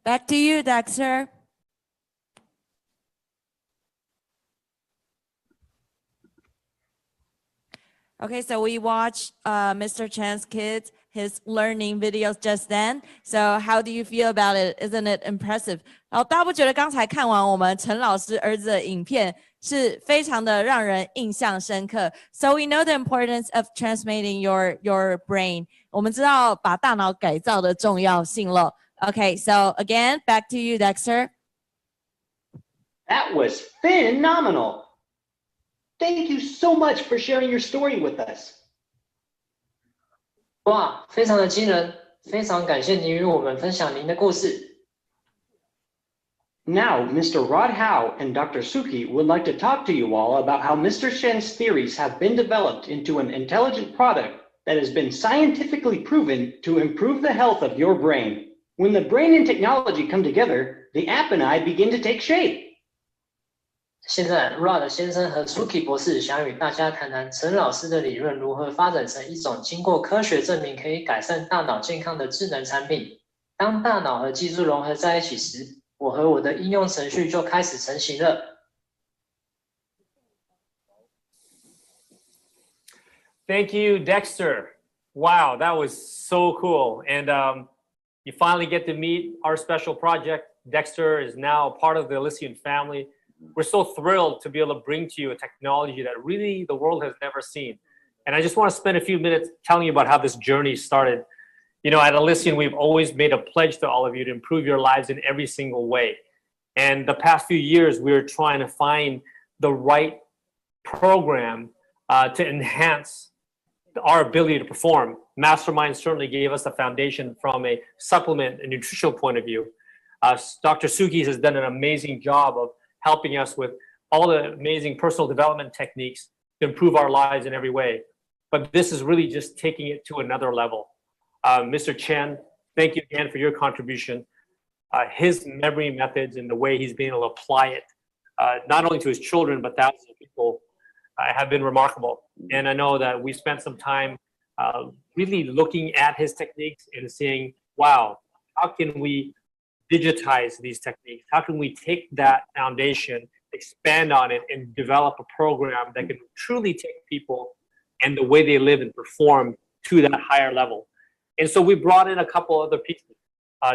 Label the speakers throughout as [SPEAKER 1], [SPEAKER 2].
[SPEAKER 1] Back to you, Dexter. Okay, so we watched Mr. Chen's kids, his learning videos just then. So how do you feel about it? Isn't it impressive? 然后大家不觉得刚才看完我们陈老师儿子的影片是非常的让人印象深刻 ？So we know the importance of transforming your brain. 我们知道把大脑改造的重要性了。Okay, so again, back to you, Dexter.
[SPEAKER 2] That was phenomenal. Thank you so much for sharing your story with us.
[SPEAKER 3] 哇，非常的惊人，非常感谢您与我们分享您的故事。
[SPEAKER 2] Now, Mr. Rod Jao and Dr. Sukhi would like to talk to you all about how Mr. Chen's theories have been developed into an intelligent product that has been scientifically proven to improve the health of your brain. When the brain and technology come together, the app and I begin to take shape.
[SPEAKER 3] 现在 Rod 先生和 Sukhi 博士想与大家谈谈陈老师的理论如何发展成一种经过科学证明可以改善大脑健康的智能产品。当大脑和技术融合在一起时，我和我的应用程序就开始成型了。
[SPEAKER 4] Thank you, Dexter. Wow, that was so cool. And you finally get to meet our special project. Dexter is now part of the Elysian family. We're so thrilled to be able to bring to you a technology that really the world has never seen. And I just want to spend a few minutes telling you about how this journey started. You know, at Elysian, we've always made a pledge to all of you to improve your lives in every single way. And the past few years, we're trying to find the right program to enhance our ability to perform. Mastermind certainly gave us the foundation from a supplement and nutritional point of view. Dr. Sukhi has done an amazing job of helping us with all the amazing personal development techniques to improve our lives in every way. But this is really just taking it to another level. Mr. Chen, thank you again for your contribution. His memory methods and the way he's been able to apply it, not only to his children, but thousands of people, have been remarkable. And I know that we spent some time really looking at his techniques and saying, wow, how can we digitize these techniques? How can we take that foundation, expand on it, and develop a program that can truly take people and the way they live and perform to that higher level? And so we brought in a couple other pieces.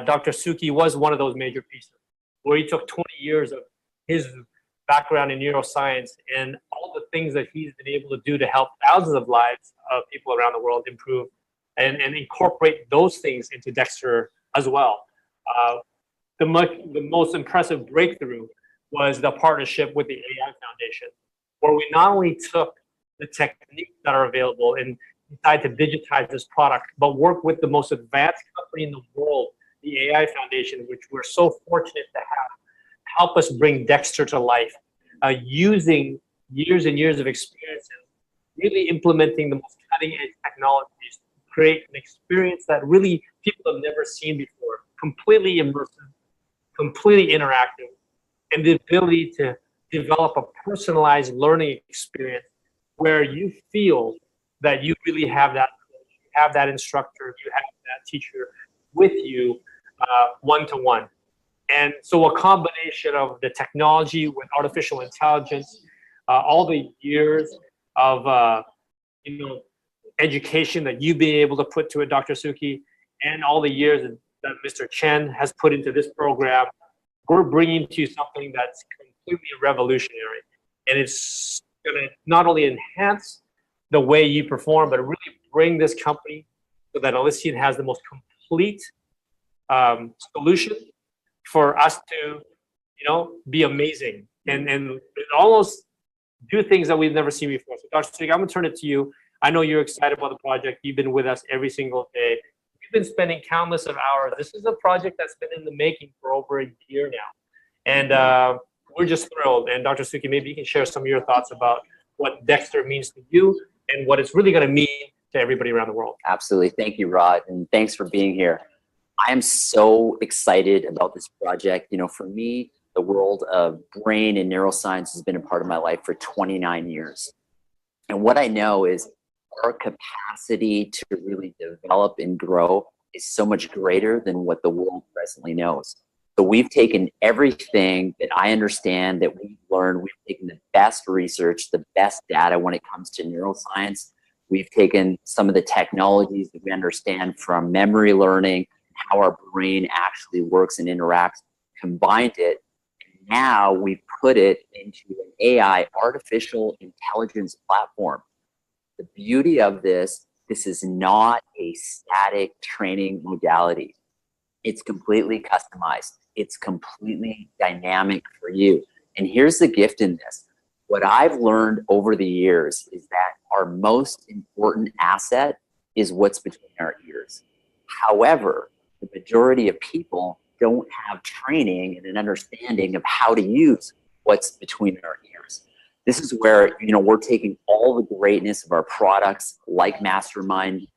[SPEAKER 4] Dr. Sukhi was one of those major pieces, where he took 20 years of his background in neuroscience and all the things that he's been able to do to help thousands of lives of people around the world improve and incorporate those things into Dexter as well. The most impressive breakthrough was the partnership with the AI Foundation, where we not only took the techniques that are available and decided to digitize this product, but work with the most advanced company in the world, the AI Foundation, which we're so fortunate to have, help us bring Dexter to life, using years and years of experience and really implementing the most cutting-edge technologies to create an experience that really people have never seen before, completely immersive, completely interactive, and the ability to develop a personalized learning experience where you feel that you really have that coach, you have that instructor, you have that teacher with you one-to-one. And so a combination of the technology with artificial intelligence, all the years of education that you've been able to put to it, Dr. Sukhi, and all the years that Mr. Chen has put into this program, we're bringing to you something that's completely revolutionary. And it's going to not only enhance the way you perform, but really bring this company so that Elysian has the most complete solution for us to, be amazing and almost do things that we've never seen before. So Dr. Sukhi, I'm going to turn it to you. I know you're excited about the project. You've been with us every single day. Been spending countless of hours. This is a project that's been in the making for over a year now. And we're just thrilled. And Dr. Sukhi, maybe you can share some of your thoughts about what Dexter means to you and what it's really going to mean to everybody around the world.
[SPEAKER 5] Absolutely. Thank you, Rod. And thanks for being here. I am so excited about this project. For me, the world of brain and neuroscience has been a part of my life for 29 years. And what I know is our capacity to really develop and grow is so much greater than what the world presently knows. So we've taken everything that I understand, that we've learned, we've taken the best research, the best data when it comes to neuroscience. We've taken some of the technologies that we understand from memory learning, how our brain actually works and interacts, combined it. And now we've put it into an AI, artificial intelligence platform. The beauty of this is not a static training modality. It's completely customized. It's completely dynamic for you. And here's the gift in this. What I've learned over the years is that our most important asset is what's between our ears. However, the majority of people don't have training and an understanding of how to use what's between our ears. This is where, we're taking all the greatness of our products like Mastermind,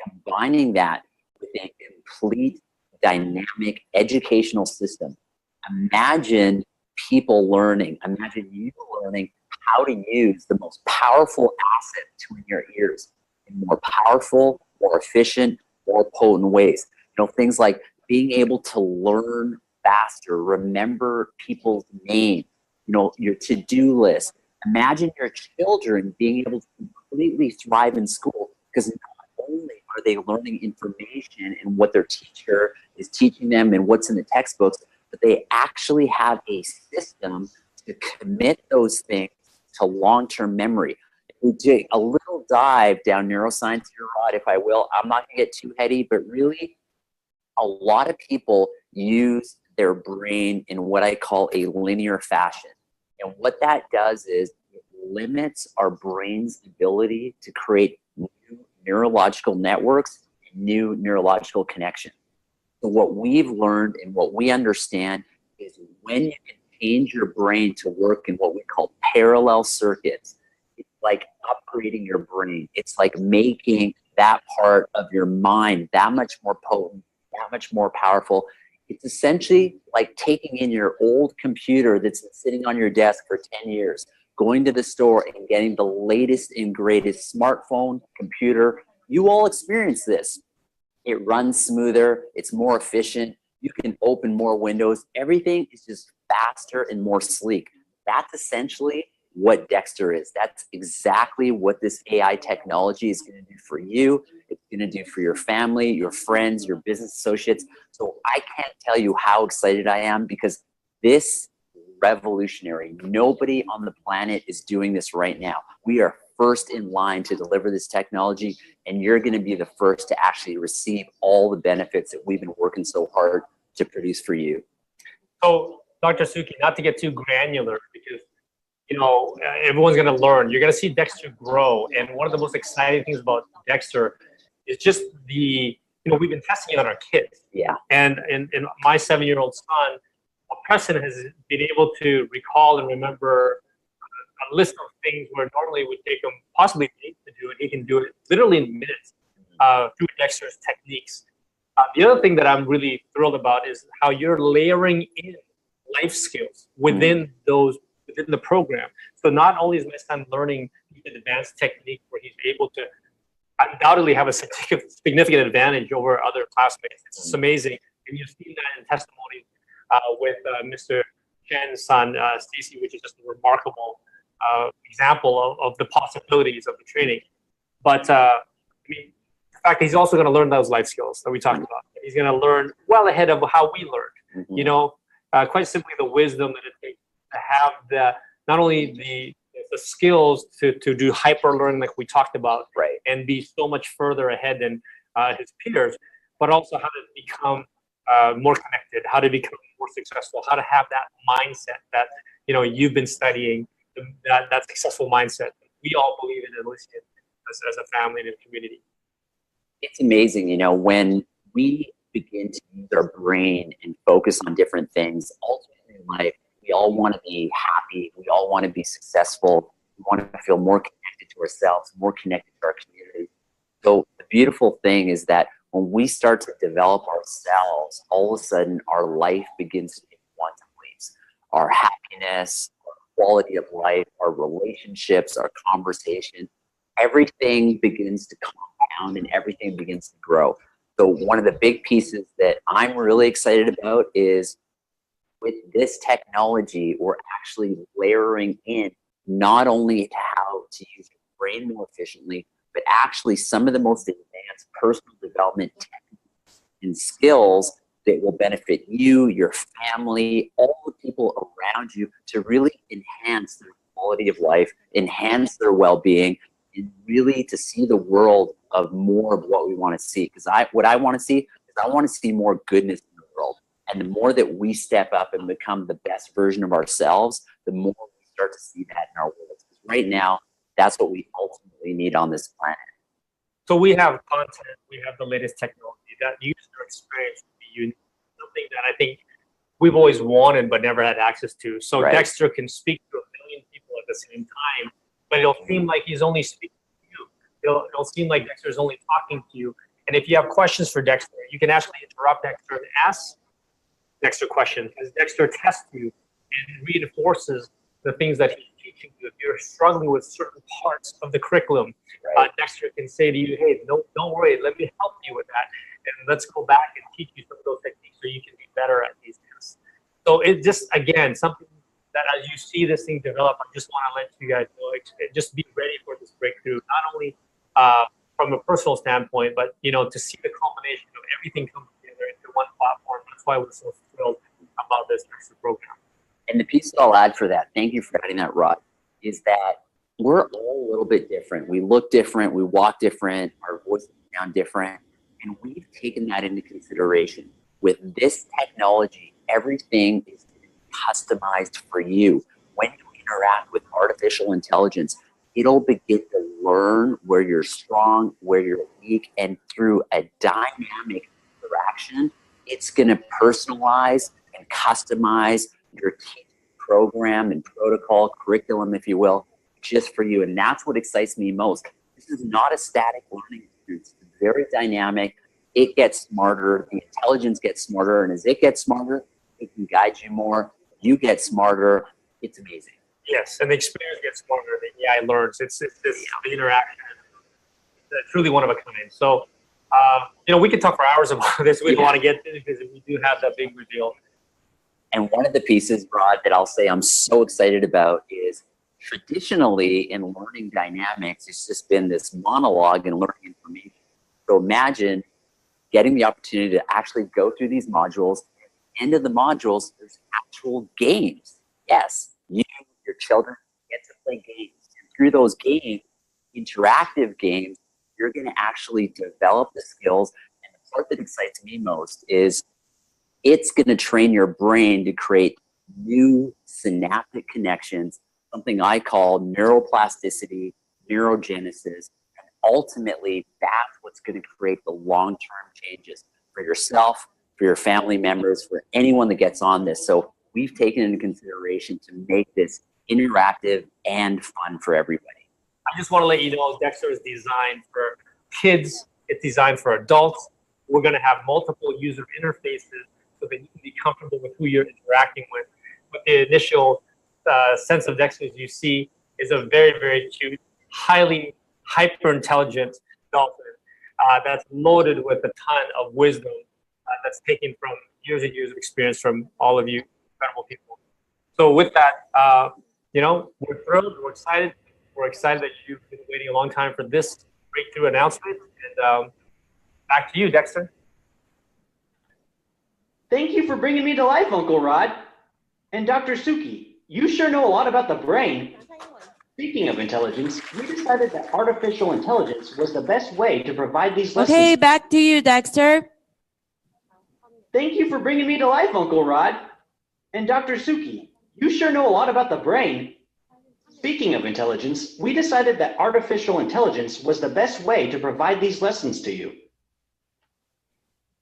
[SPEAKER 5] combining that with a complete dynamic educational system. Imagine people learning, imagine you learning how to use the most powerful asset between your ears in more powerful, more efficient, more potent ways. Things like being able to learn faster, remember people's names, your to-do list. Imagine your children being able to completely thrive in school, because not only are they learning information and what their teacher is teaching them and what's in the textbooks, but they actually have a system to commit those things to long-term memory. If we take a little dive down neuroscience here, Rod, if I will, I'm not going to get too heady, but really a lot of people use their brain in what I call a linear fashion. And what that does is it limits our brain's ability to create new neurological networks and new neurological connections. So what we've learned and what we understand is when you can change your brain to work in what we call parallel circuits, it's like upgrading your brain. It's like making that part of your mind that much more potent, that much more powerful. It's essentially like taking in your old computer that's been sitting on your desk for 10 years, going to the store and getting the latest and greatest smartphone, computer. You all experience this. It runs smoother. It's more efficient. You can open more windows. Everything is just faster and more sleek. That's essentially what Dexter is. That's exactly what this AI technology is going to do for you. It's going to do for your family, your friends, your business associates. So I can't tell you how excited I am, because this is revolutionary. Nobody on the planet is doing this right now. We are first in line to deliver this technology, and you're going to be the first to actually receive all the benefits that we've been working so hard to produce for you.
[SPEAKER 4] So, Dr. Sukhi, not to get too granular, because everyone's going to learn. You're going to see Dexter grow. And one of the most exciting things about Dexter is just we've been testing it on our kids.
[SPEAKER 5] Yeah.
[SPEAKER 4] And my 7-year-old son, Preston, has been able to recall and remember a list of things where normally it would take him possibly days to do it. He can do it literally in minutes through Dexter's techniques. The other thing that I'm really thrilled about is how you're layering in life skills within the program. So not only is my son learning an advanced technique where he's able to undoubtedly have a significant advantage over other classmates. It's just amazing. And you've seen that in testimony with Mr. Chen's son, Stacy, which is just a remarkable example of the possibilities of the training. But the fact that he's also going to learn those life skills that we talked about. He's going to learn well ahead of how we learned. Quite simply the wisdom that it takes to have not only the skills to do hyper learning like we talked about,
[SPEAKER 5] right,
[SPEAKER 4] and be so much further ahead than his peers, but also how to become more connected, how to become more successful, how to have that mindset that you've been studying, that successful mindset. We all believe in Elysian as a family and a community.
[SPEAKER 5] It's amazing, when we begin to use our brain and focus on different things. Ultimately in life, we all want to be happy. We all want to be successful. We want to feel more connected to ourselves, more connected to our community. So the beautiful thing is that when we start to develop ourselves, all of a sudden our life begins to take quantum leaps. Our happiness, our quality of life, our relationships, our conversation, everything begins to compound and everything begins to grow. So one of the big pieces that I'm really excited about is with this technology, we're actually layering in not only how to use your brain more efficiently, but actually some of the most advanced personal development techniques and skills that will benefit you, your family, all the people around you to really enhance their quality of life, enhance their well-being, and really to see the world of more of what we want to see. Because what I want to see is I want to see more goodness in the world. And the more that we step up and become the best version of ourselves, the more we start to see that in our world. Because right now, that's what we ultimately need on this planet.
[SPEAKER 4] So we have content, we have the latest technology. That user experience would be unique, something that I think we've always wanted but never had access to. So
[SPEAKER 5] Right.
[SPEAKER 4] Dexter can speak to 1 million people at the same time, but it'll seem like he's only speaking to you. It'll seem like Dexter's only talking to you. And if you have questions for Dexter, you can actually interrupt Dexter and ask Dexter questions, because Dexter tests you and reinforces the things that he's teaching you. If you're struggling with certain parts of the curriculum,
[SPEAKER 5] Right.
[SPEAKER 4] Dexter can say to you, hey, don't worry, let me help you with that. And let's go back and teach you some of those techniques so you can be better at these tests. So it just, again, something that as you see this thing develop, I just want to let you guys know, just be ready for this breakthrough, not only from a personal standpoint, but, to see the culmination of everything come together into one platform. That's why we're so thrilled about this Dexter program.
[SPEAKER 5] And the piece that I'll add for that, thank you for adding that, Rod, is that we're all a little bit different. We look different, we walk different, our voices sound different, and we've taken that into consideration. With this technology, everything is customized for you. When you interact with artificial intelligence, it'll begin to learn where you're strong, where you're weak, and through a dynamic interaction, it's going to personalize and customize your teaching program and protocol, curriculum, if you will, just for you. And that's what excites me most. This is not a static learning experience. It's very dynamic. It gets smarter. The intelligence gets smarter. And as it gets smarter, it can guide you more. You get smarter. It's amazing.
[SPEAKER 4] Yes, and the experience gets smarter. The AI learns. It's this the interaction. It's truly one of a kind. So, we could talk for hours about this. We don't want to get into it because we do have that big reveal.
[SPEAKER 5] And one of the pieces, Rod, that I'll say I'm so excited about is traditionally in learning dynamics, it's just been this monologue and learning information. So imagine getting the opportunity to actually go through these modules. At the end of the modules, there's actual games. Yes, you, your children get to play games. And through those games, interactive games, you're going to actually develop the skills. And the part that excites me most is it's going to train your brain to create new synaptic connections, something I call neuroplasticity, neurogenesis, and ultimately that's what's going to create the long-term changes for yourself, for your family members, for anyone that gets on this. So we've taken into consideration to make this interactive and fun for everybody.
[SPEAKER 4] I just want to let you know Dexter is designed for kids. It's designed for adults. We're going to have multiple user interfaces so that you can be comfortable with who you're interacting with. But the initial sense of Dexter, as you see, is a very, very cute, highly hyper-intelligent dolphin that's loaded with a ton of wisdom that's taken from years and years of experience from all of you incredible people. So with that, we're thrilled, we're excited. We're excited that you've been waiting a long time for this breakthrough announcement. And back to you, Dexter.
[SPEAKER 2] Thank you for bringing me to life, Uncle Rod. And Dr. Sukhi, you sure know a lot about the brain. Speaking of intelligence, we decided that artificial intelligence was the best way to provide these lessons.
[SPEAKER 1] Okay, back to you, Dexter.
[SPEAKER 2] Thank you for bringing me to life, Uncle Rod. And Dr. Sukhi, you sure know a lot about the brain. Speaking of intelligence, we decided that artificial intelligence was the best way to provide these lessons to you.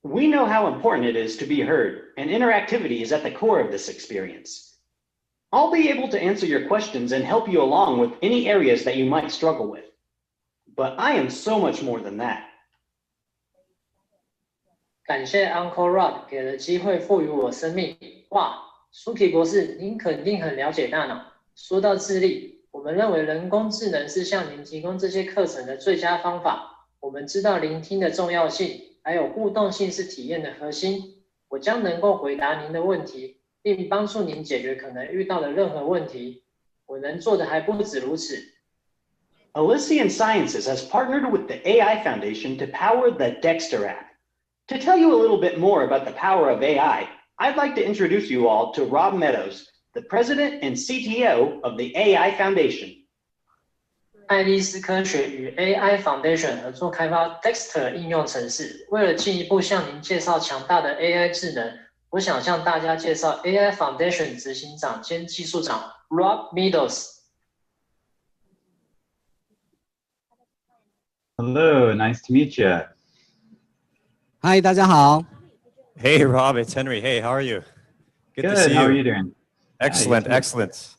[SPEAKER 2] We know how important it is to be heard, and interactivity is at the core of this experience. I'll be able to answer your questions and help you along with any areas that you might struggle with. But I am so much more than that.
[SPEAKER 3] 感谢 Uncle Rod 给了机会赋予我生命。哇 ，Sukhi 博士，您肯定很了解大脑。说到智力，我们认为人工智能是向您提供这些课程的最佳方法。我们知道聆听的重要性，还有互动性是体验的核心。我将能够回答您的问题。并帮助您解决可能遇到的任何问题。我能做的还不止如此。
[SPEAKER 2] Elysian Sciences has partnered with the AI Foundation to power the Dexter app. To tell you a little bit more about the power of AI, I'd like to introduce you all to Rob Meadows, the president and CTO of the AI Foundation.
[SPEAKER 3] 爱丽思科学与 AI Foundation 合作开发 Dexter 应用程式。为了进一步向您介绍强大的 AI 智能，我想向大家介绍 AI Foundation 执行长兼技术长 Rob Meadows。Hello,
[SPEAKER 6] nice to meet you.
[SPEAKER 7] Hi, 大家好。
[SPEAKER 8] Hey, Rob, it's Henry. Hey, how are you?
[SPEAKER 6] Good,
[SPEAKER 8] to see you.
[SPEAKER 6] How are you doing?
[SPEAKER 8] Excellent, excellent.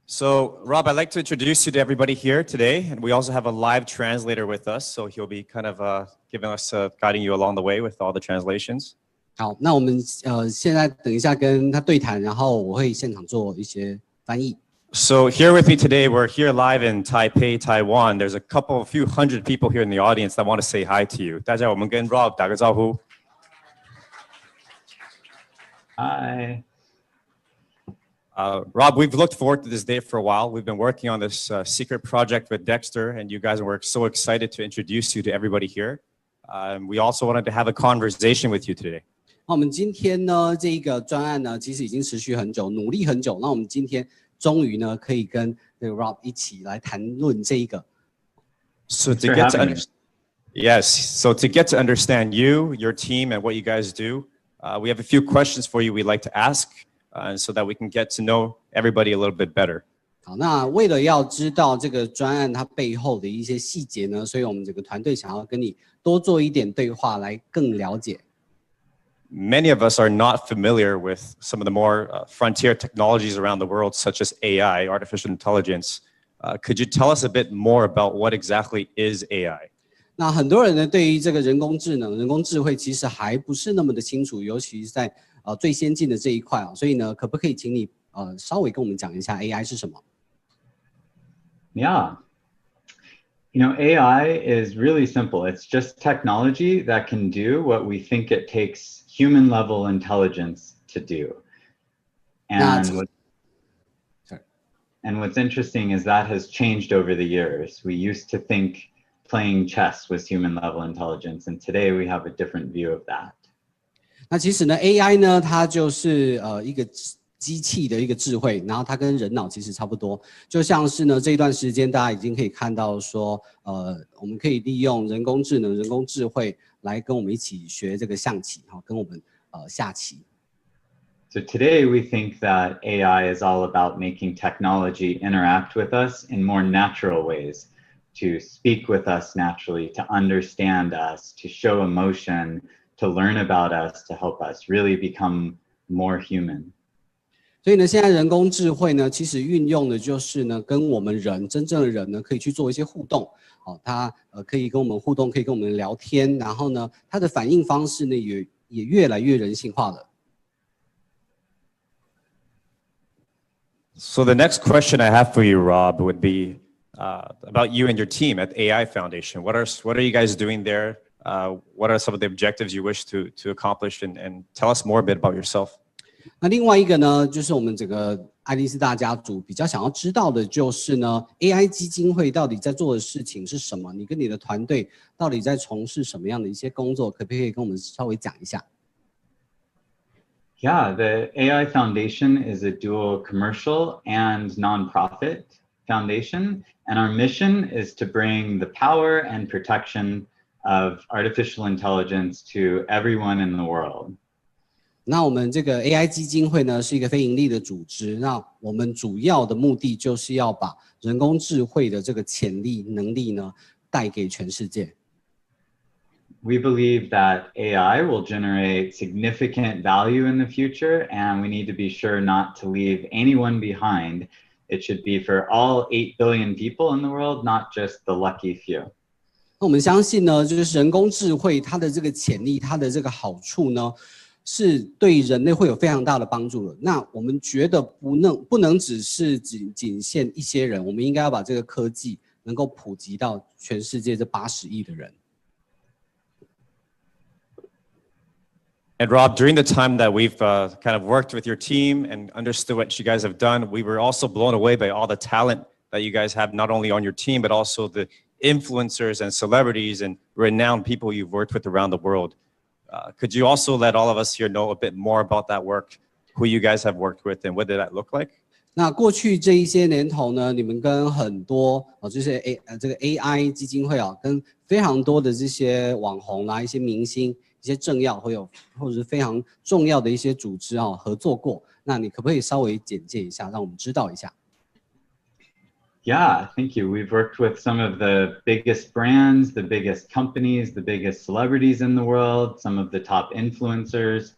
[SPEAKER 8] So, Rob, I'd like to introduce you to everybody here today, and we also have a live translator with us, so he'll be kind of giving us, guiding you along the way with all the translations.
[SPEAKER 7] 好，那我们现在等一下跟他对谈，然后我会现场做一些翻译。
[SPEAKER 8] So here with me today, we're here live in Taipei, Taiwan. There's a few hundred people here in the audience that want to say hi to you. 大家我们跟 Rob 打个招呼。
[SPEAKER 6] Hi.
[SPEAKER 8] Rob, we've looked forward to this day for a while. We've been working on this secret project with Dexter, and you guys were so excited to introduce you to everybody here. We also wanted to have a conversation with you today.
[SPEAKER 7] 那我们今天呢，这个专案呢，其实已经持续很久，努力很久。那我们今天终于呢，可以跟这个 Rob 一起来谈论这一个。
[SPEAKER 8] So to get to understand you, your team, and what you guys do, we have a few questions for you we'd like to ask, so that we can get to know everybody a little bit better.
[SPEAKER 7] 好，那为了要知道这个专案它背后的一些细节呢，所以我们整个团队想要跟你多做一点对话，来更了解。
[SPEAKER 8] Many of us are not familiar with some of the more frontier technologies around the world, such as AI, artificial intelligence. Could you tell us a bit more about what exactly is AI?
[SPEAKER 7] 那很多人呢，对于这个人工智能、人工智慧，其实还不是那么的清楚，尤其是在最先进的这一块啊。所以呢，可不可以请你稍微跟我们讲一下 AI 是什么？
[SPEAKER 6] Yeah. AI is really simple. It's just technology that can do what we think it takes human level intelligence to do. And what's interesting is that has changed over the years. We used to think playing chess was human level intelligence, and today we have a different view of that.
[SPEAKER 7] 那其实呢 ，AI 呢，它就是一个机器的一个智慧，然后它跟人脑其实差不多，就像是呢这一段时间大家已经可以看到说，我们可以利用人工智能、人工智慧来跟我们一起学这个象棋，跟我们下棋。
[SPEAKER 6] So today we think that AI is all about making technology interact with us in more natural ways, to speak with us naturally, to understand us, to show emotion, to learn about us, to help us really become more human.
[SPEAKER 7] 所以呢，现在人工智慧呢，其实运用的就是呢，跟我们人真正的人呢，可以去做一些互动。它可以跟我们互动，可以跟我们聊天，然后呢，它的反应方式呢，也越来越人性化了。
[SPEAKER 8] So the next question I have for you, Rob, would be about you and your team at AI Foundation. What are you guys doing there? What are some of the objectives you wish to accomplish? And tell us more a bit about yourself.
[SPEAKER 7] 那另外一个呢，就是我们整个爱丽丝大家族比较想要知道的就是呢 ，AI 基金会到底在做的事情是什么？你跟你的团队到底在从事什么样的一些工作？可不可以跟我们稍微讲一下？
[SPEAKER 6] Yeah, the AI Foundation is a dual commercial and nonprofit foundation, and our mission is to bring the power and protection of artificial intelligence to everyone in the world.
[SPEAKER 7] 那我们这个 AI 基金会呢，是一个非盈利的组织。那我们主要的目的就是要把人工智慧的这个潜力、能力呢，带给全世界。
[SPEAKER 6] We believe that AI will generate significant value in the future, and we need to be sure not to leave anyone behind. It should be for all 8 billion people in the world, not just the lucky few.
[SPEAKER 7] 那我们相信呢，就是人工智慧它的这个潜力，它的这个好处呢，是对人类会有非常大的帮助的。那我们觉得不能只是仅限一些人，我们应该要把这个科技能够普及到全世界这80亿的人。
[SPEAKER 8] And Rob, during the time that we've kind of worked with your team and understood what you guys have done, we were also blown away by all the talent that you guys have, not only on your team, but also the influencers and celebrities and renowned people you've worked with around the world. Could you also let all of us here know a bit more about that work, who you guys have worked with, and what did that look like?
[SPEAKER 7] 那过去这一些年头呢，你们跟很多就是这个 AI 基金会啊，跟非常多的这些网红啦、一些明星、一些政要，或者是非常重要的一些组织啊合作过。那你可不可以稍微简介一下，让我们知道一下？
[SPEAKER 6] Yeah, thank you. We've worked with some of the biggest brands, the biggest companies, the biggest celebrities in the world, some of the top influencers.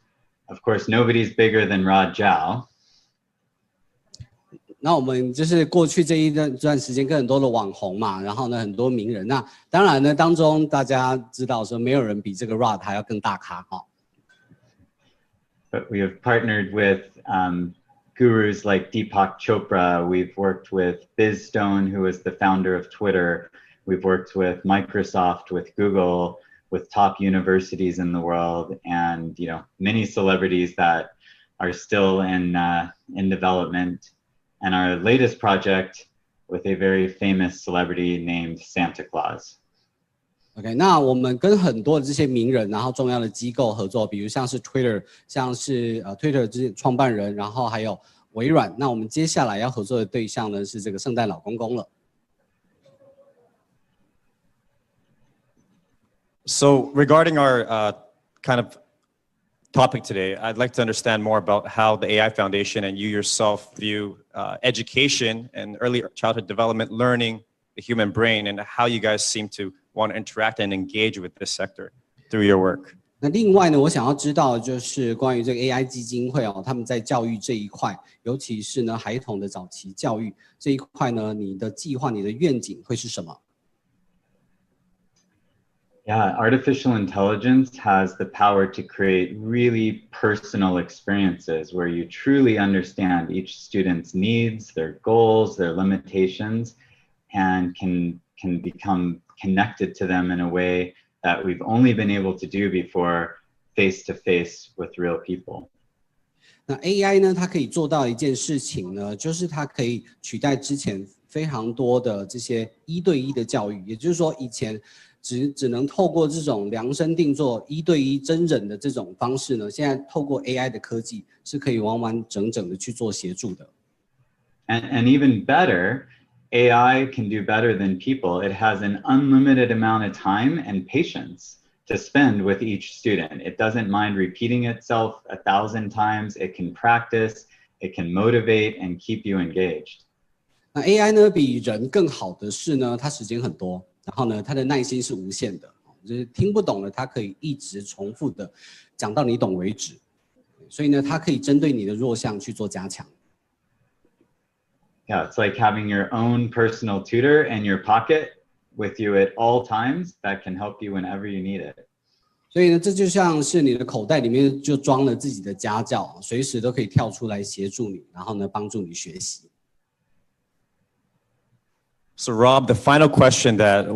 [SPEAKER 6] Of course, nobody's bigger than Rod Jao.
[SPEAKER 7] 那我们就是过去这一段时间跟很多的网红嘛，然后呢很多名人，那当然呢当中大家知道说没有人比这个 Rod 还要更大咖哈。
[SPEAKER 6] But we have partnered with gurus like Deepak Chopra. We've worked with Biz Stone, who is the founder of Twitter. We've worked with Microsoft, with Google, with top universities in the world, and many celebrities that are still in development. And our latest project with a very famous celebrity named Santa Claus.
[SPEAKER 7] OK， 那我们跟很多的这些名人，然后重要的机构合作，比如像是 Twitter， 像是Twitter 之创办人，然后还有微软。那我们接下来要合作的对象呢是这个圣诞老公公了。
[SPEAKER 8] So regarding our kind of topic today, I'd like to understand more about how the AI Foundation and you yourself view education and early childhood development, learning the human brain, and how you guys seem to want to interact and engage with this sector through your work.
[SPEAKER 7] 那另外呢，我想要知道就是关于这个 AI 基金会他们在教育这一块，尤其是呢孩童的早期教育这一块呢，你的计划、你的愿景会是什么？
[SPEAKER 6] Yeah, artificial intelligence has the power to create really personal experiences where you truly understand each student's needs, their goals, their limitations, and can become connected to them in a way that we've only been able to do before face-to-face with real people.
[SPEAKER 7] 那 AI 呢，它可以做到一件事情呢，就是它可以取代之前非常多的这些1对1的教育，也就是说以前只能透过这种量身定做1对1真人的这种方式呢，现在透过 AI 的科技是可以完完整整的去做协助的。
[SPEAKER 6] And even better, AI can do better than people. It has an unlimited amount of time and patience to spend with each student. It doesn't mind repeating itself 1,000 times. It can practice, it can motivate and keep you engaged.
[SPEAKER 7] 那 AI 呢，比人更好的是呢，它时间很多。 然后呢，他的耐心是无限的，就是听不懂了，他可以一直重复的讲到你懂为止。所以呢，它可以针对你的弱项去做加强。
[SPEAKER 6] Yeah, it's like having your own personal tutor in your pocket with you at all times that can help you whenever you need it.
[SPEAKER 7] 所以呢，这就像是你的口袋里面就装了自己的家教，随时都可以跳出来协助你，然后呢，帮助你学习。
[SPEAKER 8] So Rob, the final question that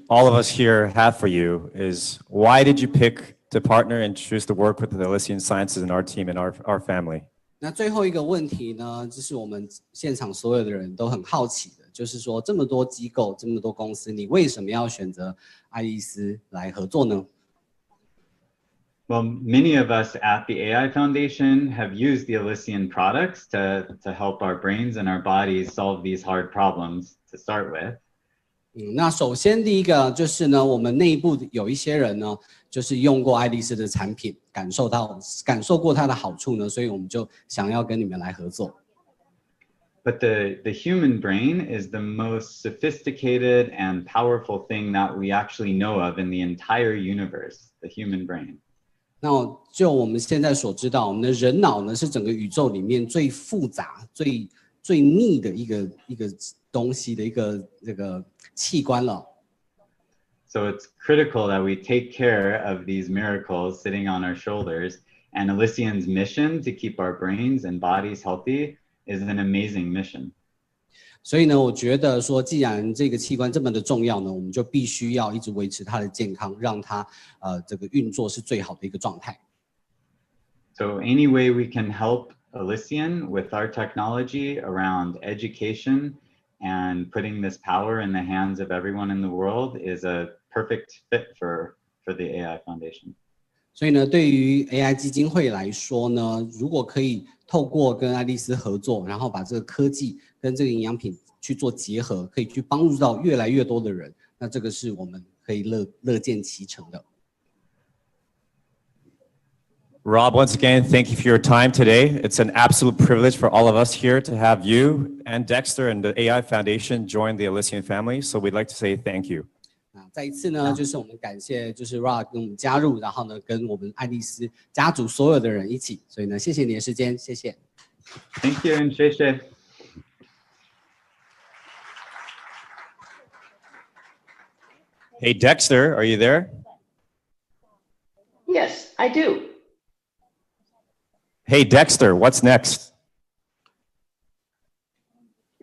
[SPEAKER 8] all of us here have for you is, why did you pick to partner and choose to work with the Elysian Sciences and our team and our family?
[SPEAKER 7] 那最后一个问题呢，这是我们现场所有的人都很好奇的，就是说这么多机构、这么多公司，你为什么要选择爱丽丝来合作呢？
[SPEAKER 6] Well, many of us at the AI Foundation have used the Elysian products to help our brains and our bodies solve these hard problems to start with.
[SPEAKER 7] 那首先第一个就是呢，我们内部有一些人呢，就是用过爱丽丝的产品，感受过它的好处呢，所以我们就想要跟你们来合作。
[SPEAKER 6] But the human brain is the most sophisticated and powerful thing that we actually know of in the entire universe, the human brain.
[SPEAKER 7] 那就我们现在所知道，我们的人脑呢是整个宇宙里面最复杂、最密的一个东西的一个这个器官了。
[SPEAKER 6] So it's critical that we take care of these miracles sitting on our shoulders. And Elysian's mission to keep our brains and bodies healthy is an amazing mission.
[SPEAKER 7] 所以呢，我觉得说，既然这个器官这么的重要呢，我们就必须要一直维持它的健康，让它这个运作是最好的一个状态。
[SPEAKER 6] So any way we can help Elysian with our technology around education and putting this power in the hands of everyone in the world is a perfect fit for the AI Foundation.
[SPEAKER 7] 所以呢，对于 AI 基金会来说呢，如果可以透过跟爱丽丝合作，然后把这个科技跟这个营养品去做结合，可以去帮助到越来越多的人，那这个是我们可以乐见其成的。
[SPEAKER 8] Rob, once again, thank you for your time today. It's an absolute privilege for all of us here to have you and Dexter and the AI Foundation join the Elysian family. So we'd like to say thank you.
[SPEAKER 7] 再一次呢，就是我们感谢就是 Rod 跟我们加入，然后呢跟我们爱丽丝家族所有的人一起，所以呢谢谢你的时间，谢谢。
[SPEAKER 6] Thank you and 谢谢。
[SPEAKER 8] Hey, Dexter, are you there?
[SPEAKER 2] Yes, I do.
[SPEAKER 8] Hey, Dexter, what's next?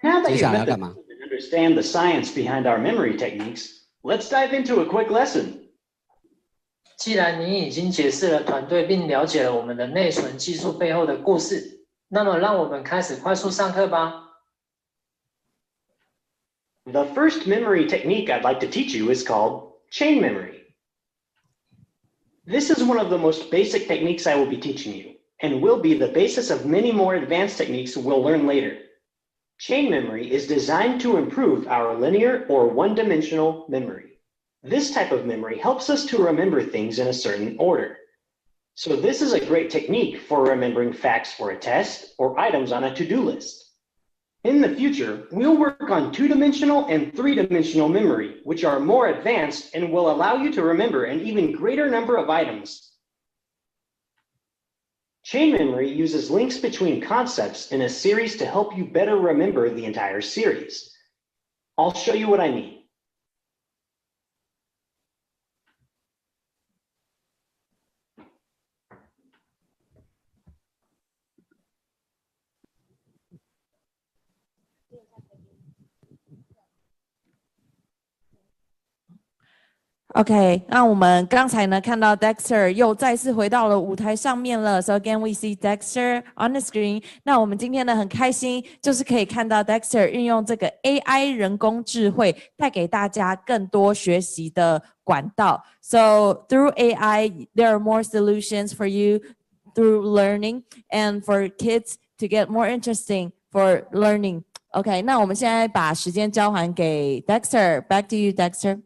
[SPEAKER 2] Now that
[SPEAKER 7] 接
[SPEAKER 2] you've
[SPEAKER 7] 下来要
[SPEAKER 2] met
[SPEAKER 7] 干
[SPEAKER 2] the
[SPEAKER 7] 嘛？
[SPEAKER 2] and understand the science behind our memory techniques, let's dive into a quick lesson.
[SPEAKER 3] 既然你已经解释了团队并了解了我们的内存技术背后的故事，那么让我们开始快速上课吧。
[SPEAKER 2] The first memory technique I'd like to teach you is called chain memory. This is one of the most basic techniques I will be teaching you, and will be the basis of many more advanced techniques we'll learn later. Chain memory is designed to improve our linear or one-dimensional memory. This type of memory helps us to remember things in a certain order. So this is a great technique for remembering facts for a test or items on a to-do list. In the future, we'll work on two-dimensional and three-dimensional memory, which are more advanced and will allow you to remember an even greater number of items. Chain memory uses links between concepts in a series to help you better remember the entire series. I'll show you what I mean.
[SPEAKER 1] OK， 那我们刚才呢看到 Dexter 又再次回到了舞台上面了。So again, we see Dexter on the screen. 那我们今天呢很开心，就是可以看到 Dexter 运用这个 AI 人工智慧，带给大家更多学习的管道。So through AI, there are more solutions for you through learning and for kids to get more interesting for learning. OK， 那我们现在把时间交还给 Dexter. Back to you, Dexter.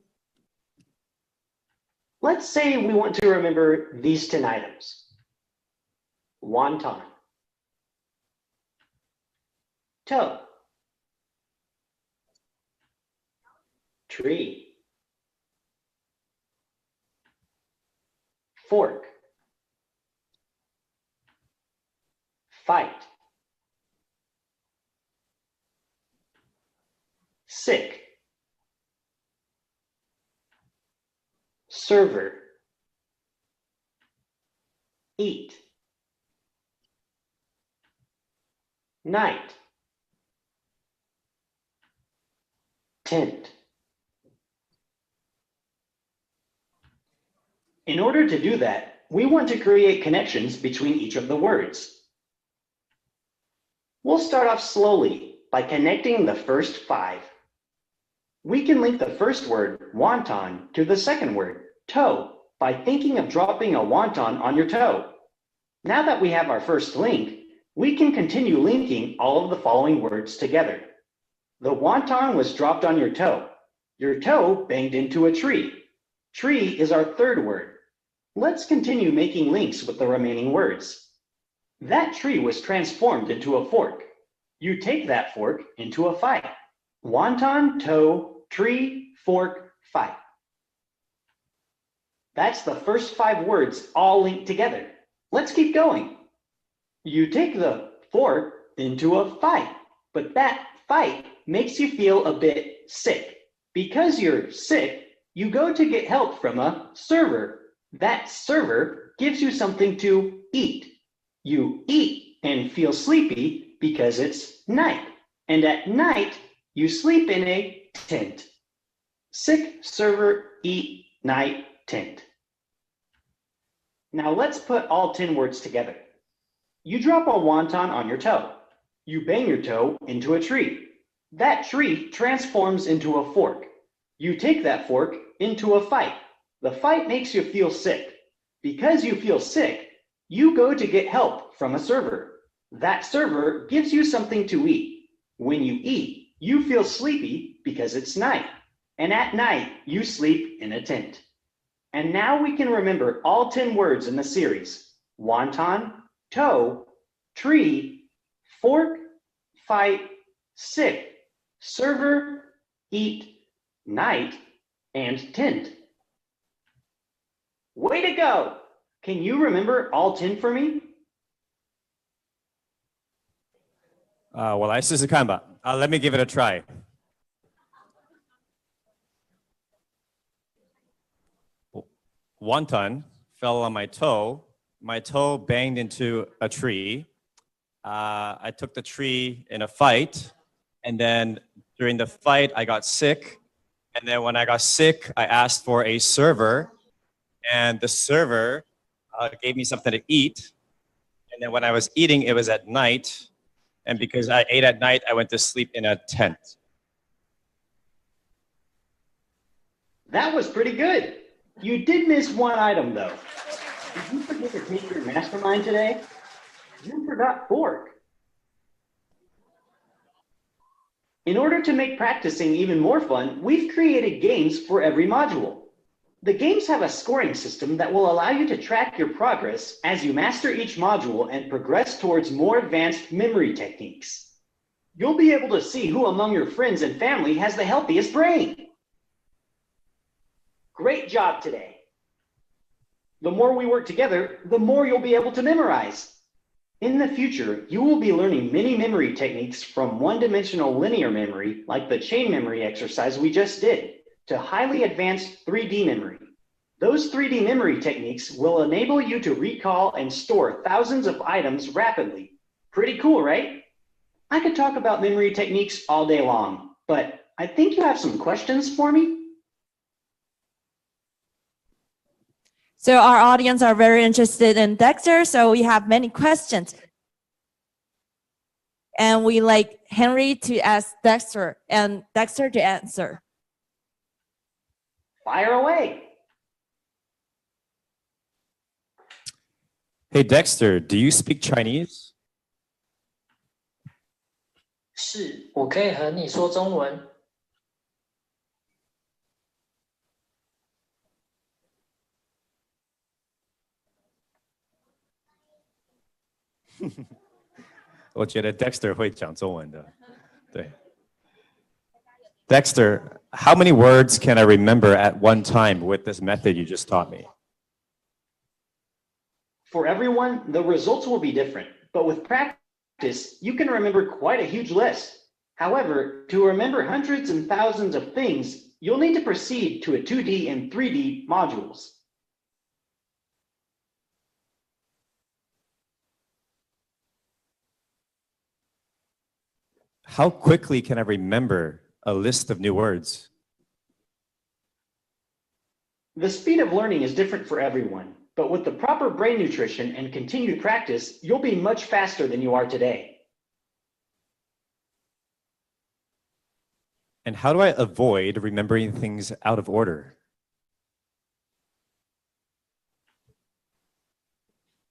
[SPEAKER 2] Let's say we want to remember these 10 items. Wonton, toe, tree, fork, fight, sick, server, eat, night, tent. In order to do that, we want to create connections between each of the words. We'll start off slowly by connecting the first 5. We can link the first word, wonton, to the second word, toe, by thinking of dropping a wonton on your toe. Now that we have our first link, we can continue linking all of the following words together. The wonton was dropped on your toe. Your toe banged into a tree. Tree is our third word. Let's continue making links with the remaining words. That tree was transformed into a fork. You take that fork into a fight. Wonton, toe, tree, fork, fight. That's the first 5 words all linked together. Let's keep going. You take the fork into a fight, but that fight makes you feel a bit sick. Because you're sick, you go to get help from a server. That server gives you something to eat. You eat and feel sleepy because it's night. And at night, you sleep in a tent. Sick, server, eat, night, tent. Now let's put all 10 words together. You drop a wonton on your toe. You bang your toe into a tree. That tree transforms into a fork. You take that fork into a fight. The fight makes you feel sick. Because you feel sick, you go to get help from a server. That server gives you something to eat. When you eat, you feel sleepy because it's night. And at night, you sleep in a tent. And now we can remember all 10 words in the series: wonton, toe, tree, fork, fight, sick, server, eat, night, and tent. Way to go! Can you remember all 10 for me?
[SPEAKER 8] 我来试试看吧。Let me give it a try. Wonton fell on my toe. My toe banged into a tree. I took the tree in a fight. And then during the fight, I got sick. And then when I got sick, I asked for a server. And the server gave me something to eat. And then when I was eating, it was at night. And because I ate at night, I went to sleep in a tent.
[SPEAKER 2] That was pretty good. You did miss one item, though. Did you forget to take your mastermind today? You forgot fork. In order to make practicing even more fun, we've created games for every module. The games have a scoring system that will allow you to track your progress as you master each module and progress towards more advanced memory techniques. You'll be able to see who among your friends and family has the healthiest brain. Great job today. The more we work together, the more you'll be able to memorize. In the future, you will be learning many memory techniques from one-dimensional linear memory, like the chain memory exercise we just did, to highly advanced 3D memory. Those 3D memory techniques will enable you to recall and store thousands of items rapidly. Pretty cool, right? I could talk about memory techniques all day long, but I think you have some questions for me.
[SPEAKER 1] So our audience are very interested in Dexter, so we have many questions. And we like Henry to ask Dexter and Dexter to answer.
[SPEAKER 2] Fire away.
[SPEAKER 8] Hey, Dexter, do you speak Chinese?
[SPEAKER 3] 是，我可以和你说中文。
[SPEAKER 8] 我觉得 Dexter 会讲中文的，对。Dexter, how many words can I remember at one time with this method you just taught me?
[SPEAKER 2] For everyone, the results will be different, but with practice, you can remember quite a huge list. However, to remember hundreds and thousands of things, you'll need to proceed to a 2D and 3D modules.
[SPEAKER 8] How quickly can I remember a list of new words?
[SPEAKER 2] The speed of learning is different for everyone, but with the proper brain nutrition and continued practice, you'll be much faster than you are today.
[SPEAKER 8] And how do I avoid remembering things out of order?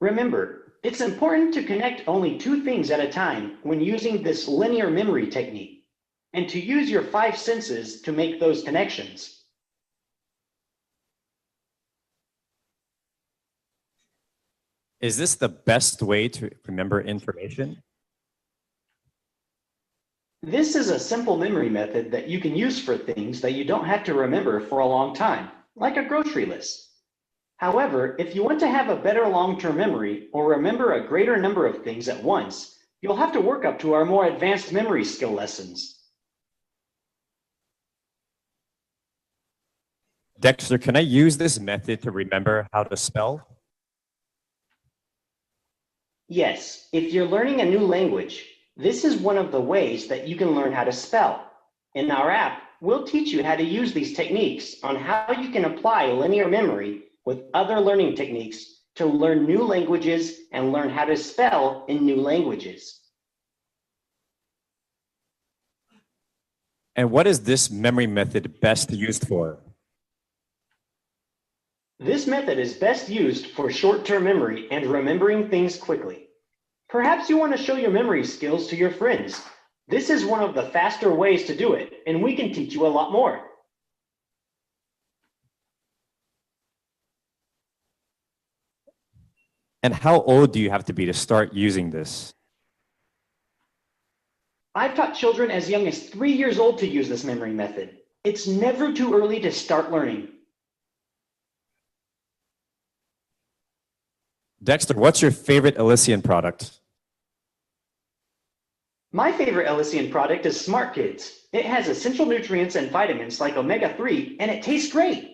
[SPEAKER 2] Remember, it's important to connect only 2 things at a time when using this linear memory technique, and to use your 5 senses to make those connections.
[SPEAKER 8] Is this the best way to remember information?
[SPEAKER 2] This is a simple memory method that you can use for things that you don't have to remember for a long time, like a grocery list. However, if you want to have a better long-term memory or remember a greater number of things at once, you'll have to work up to our more advanced memory skill lessons.
[SPEAKER 8] Dexter, can I use this method to remember how to spell?
[SPEAKER 2] Yes, if you're learning a new language, this is one of the ways that you can learn how to spell. In our app, we'll teach you how to use these techniques on how you can apply linear memory with other learning techniques to learn new languages and learn how to spell in new languages.
[SPEAKER 8] And what is this memory method best used for?
[SPEAKER 2] This method is best used for short-term memory and remembering things quickly. Perhaps you want to show your memory skills to your friends. This is one of the faster ways to do it, and we can teach you a lot more.
[SPEAKER 8] And how old do you have to be to start using this?
[SPEAKER 2] I've taught children as young as 3 years old to use this memory method. It's never too early to start learning.
[SPEAKER 8] Dexter, what's your favorite Elysian product?
[SPEAKER 2] My favorite Elysian product is Smart Kids. It has essential nutrients and vitamins like omega-3, and it tastes great.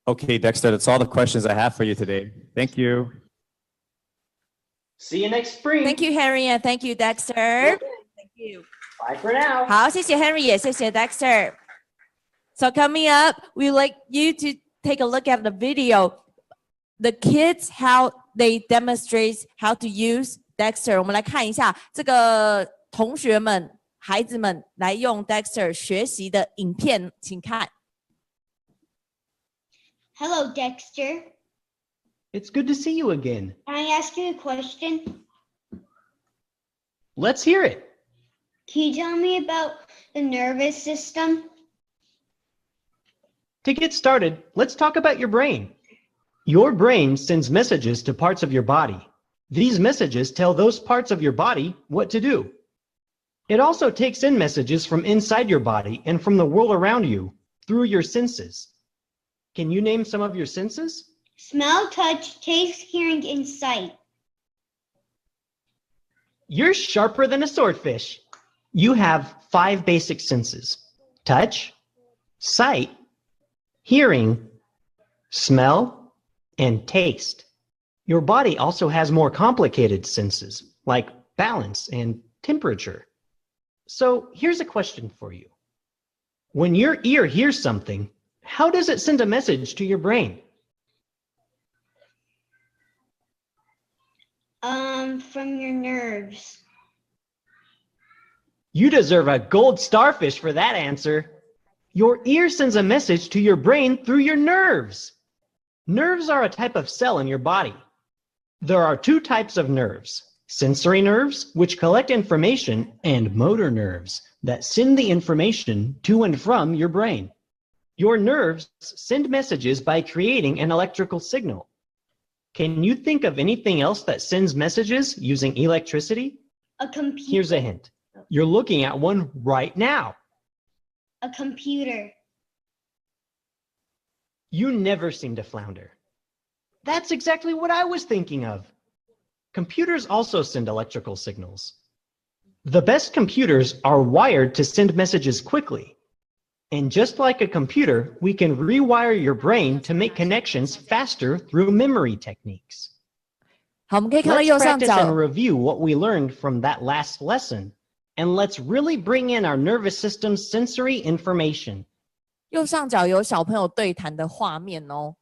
[SPEAKER 8] Okay, Dexter, that's all the questions I have for you today. Thank you.
[SPEAKER 2] See you next spring.
[SPEAKER 1] Thank you, Henry, and thank you, Dexter. Thank you.
[SPEAKER 2] Bye for now.
[SPEAKER 1] 好，谢谢 Henry， 也谢谢 Dexter. So coming up, we'd like you to take a look at the video. The kids, how they demonstrate how to use Dexter. 我们来看一下这个同学们、孩子们来用 Dexter 学习的影片，请看。
[SPEAKER 9] Hello, Dexter.
[SPEAKER 10] It's good to see you again.
[SPEAKER 9] Can I ask you a question?
[SPEAKER 10] Let's hear it.
[SPEAKER 9] Can you tell me about the nervous system?
[SPEAKER 10] To get started, let's talk about your brain. Your brain sends messages to parts of your body. These messages tell those parts of your body what to do. It also takes in messages from inside your body and from the world around you through your senses. Can you name some of your senses?
[SPEAKER 9] Smell, touch, taste, hearing, and sight.
[SPEAKER 10] You're sharper than a swordfish. You have 5 basic senses: touch, sight, hearing, smell, and taste. Your body also has more complicated senses, like balance and temperature. So here's a question for you. When your ear hears something, how does it send a message to your brain?
[SPEAKER 9] From your nerves.
[SPEAKER 10] You deserve a gold starfish for that answer. Your ear sends a message to your brain through your nerves. Nerves are a type of cell in your body. There are 2 types of nerves: sensory nerves, which collect information, and motor nerves that send the information to and from your brain. Your nerves send messages by creating an electrical signal. Can you think of anything else that sends messages using electricity?
[SPEAKER 9] A computer.
[SPEAKER 10] Here's a hint. You're looking at one right now.
[SPEAKER 9] A computer.
[SPEAKER 10] You never seem to flounder. That's exactly what I was thinking of. Computers also send electrical signals. The best computers are wired to send messages quickly. And just like a computer, we can rewire your brain to make connections faster through memory techniques.
[SPEAKER 1] 好，我们可以看到
[SPEAKER 10] Let's
[SPEAKER 1] 右上
[SPEAKER 10] practice
[SPEAKER 1] 角
[SPEAKER 10] and review what we learned from that last lesson. And let's really bring in our nervous system's sensory information.
[SPEAKER 1] 右上角有小朋友对谈的画面哦。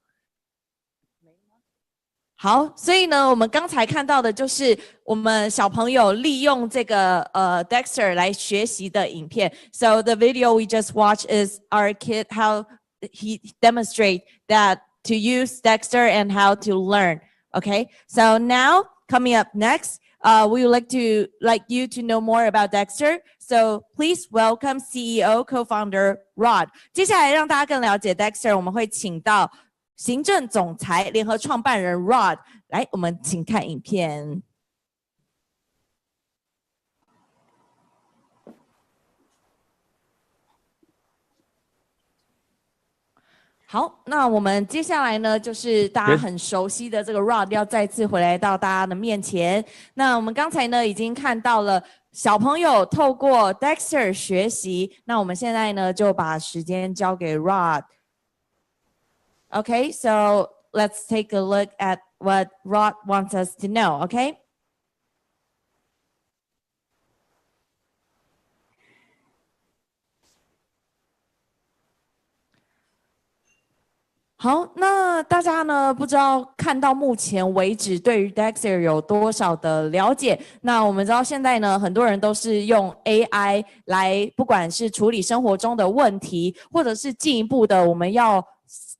[SPEAKER 1] 好，所以呢，我们刚才看到的就是我们小朋友利用这个Dexter 来学习的影片。So the video we just watched is our kid how he demonstrate that to use Dexter and how to learn. Okay, so now coming up next, we would like you to know more about Dexter. So please welcome CEO co-founder Rod. 接下来让大家更了解 Dexter， 我们会请到行政总裁联合创办人 Rod 来，我们请看影片。好，那我们接下来呢，就是大家很熟悉的这个 Rod 要再次回来到大家的面前。那我们刚才呢已经看到了小朋友透过 Dexter 学习，那我们现在呢就把时间交给 Rod。Okay, so let's take a look at what Rod wants us to know, okay? 好，那大家呢不知道看到目前为止对于 Dexter 有多少的了解？那我们知道现在呢，很多人都是用 AI 来，不管是处理生活中的问题，或者是进一步的我们要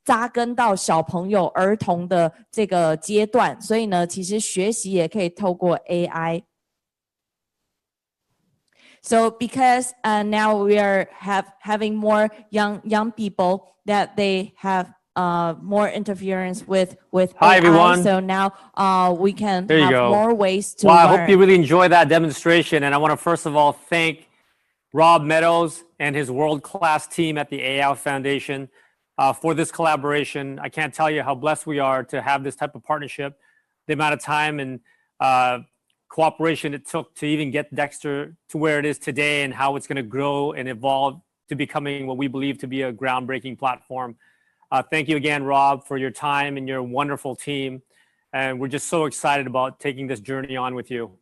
[SPEAKER 1] 扎根到小朋友、儿童的这个阶段，所以呢，其实学习也可以透过 AI。So because now we are having more young people that they have more interference with
[SPEAKER 4] Hi,
[SPEAKER 1] AI.
[SPEAKER 4] everyone.
[SPEAKER 1] So now we can
[SPEAKER 4] There you
[SPEAKER 1] have
[SPEAKER 4] go.
[SPEAKER 1] more ways to
[SPEAKER 4] Well,
[SPEAKER 1] learn.
[SPEAKER 4] I hope you really enjoyed that demonstration. And I want to first of all thank Rob Meadows and his world-class team at the AI Foundation for this collaboration. I can't tell you how blessed we are to have this type of partnership, the amount of time and cooperation it took to even get Dexter to where it is today and how it's going to grow and evolve to becoming what we believe to be a groundbreaking platform. Thank you again, Rob, for your time and your wonderful team. And we're just so excited about taking this journey on with you.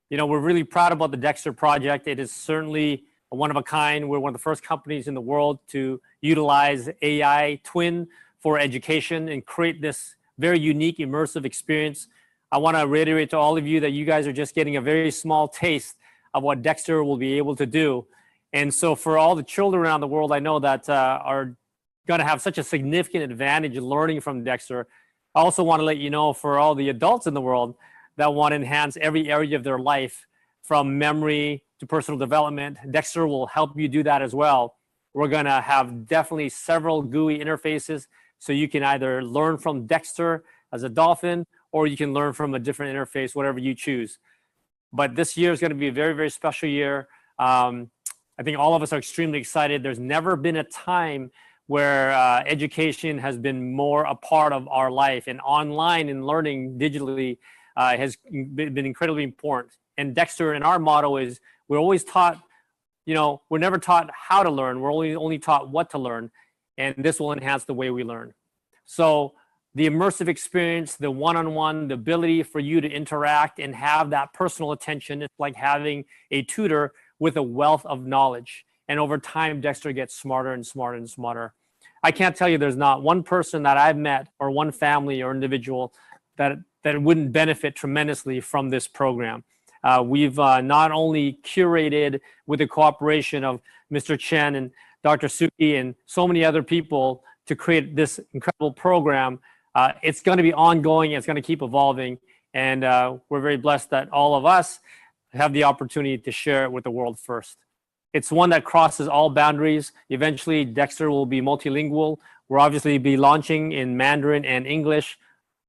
[SPEAKER 4] You know, we're really proud about the Dexter project. It is certainly a one of a kind. We're one of the first companies in the world to utilize AI twin for education and create this very unique, immersive experience. I want to reiterate to all of you that you guys are just getting a very small taste of what Dexter will be able to do. And so for all the children around the world, I know that are going to have such a significant advantage in learning from Dexter. I also want to let you know for all the adults in the world that want to enhance every area of their life, from memory to personal development, Dexter will help you do that as well. We're going to have definitely several GUI interfaces, so you can either learn from Dexter as a dolphin, or you can learn from a different interface, whatever you choose. But this year is going to be a very, very special year. I think all of us are extremely excited. There's never been a time where education has been more a part of our life, and online and learning digitally has been incredibly important. And Dexter, and our motto is, we're always taught, you know, we're never taught how to learn, we're only taught what to learn, and this will enhance the way we learn. So the immersive experience, the one-on-one, the ability for you to interact and have that personal attention, it's like having a tutor with a wealth of knowledge. And over time, Dexter gets smarter and smarter and smarter. I can't tell you there's not one person that I've met or one family or individual that wouldn't benefit tremendously from this program. We've not only curated with the cooperation of Mr. Chen and Dr. Sukhi and so many other people to create this incredible program. It's going to be ongoing. It's going to keep evolving. And we're very blessed that all of us have the opportunity to share it with the world first. It's one that crosses all boundaries. Eventually, Dexter will be multilingual. We'll obviously be launching in Mandarin and English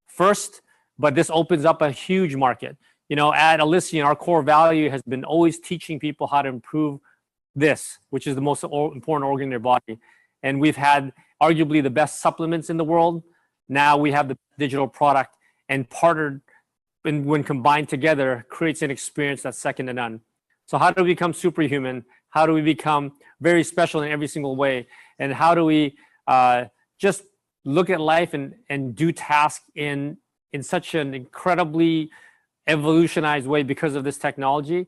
[SPEAKER 4] first, but this opens up a huge market. You know, at Elysian, our core value has been always teaching people how to improve this, which is the most important organ in their body. And we've had arguably the best supplements in the world. Now we have the digital product, and partnered, and when combined together, creates an experience that's second to none. So how do we become superhuman? How do we become very special in every single way? And how do we just look at life and do tasks in such an incredibly evolutionized way because of this technology?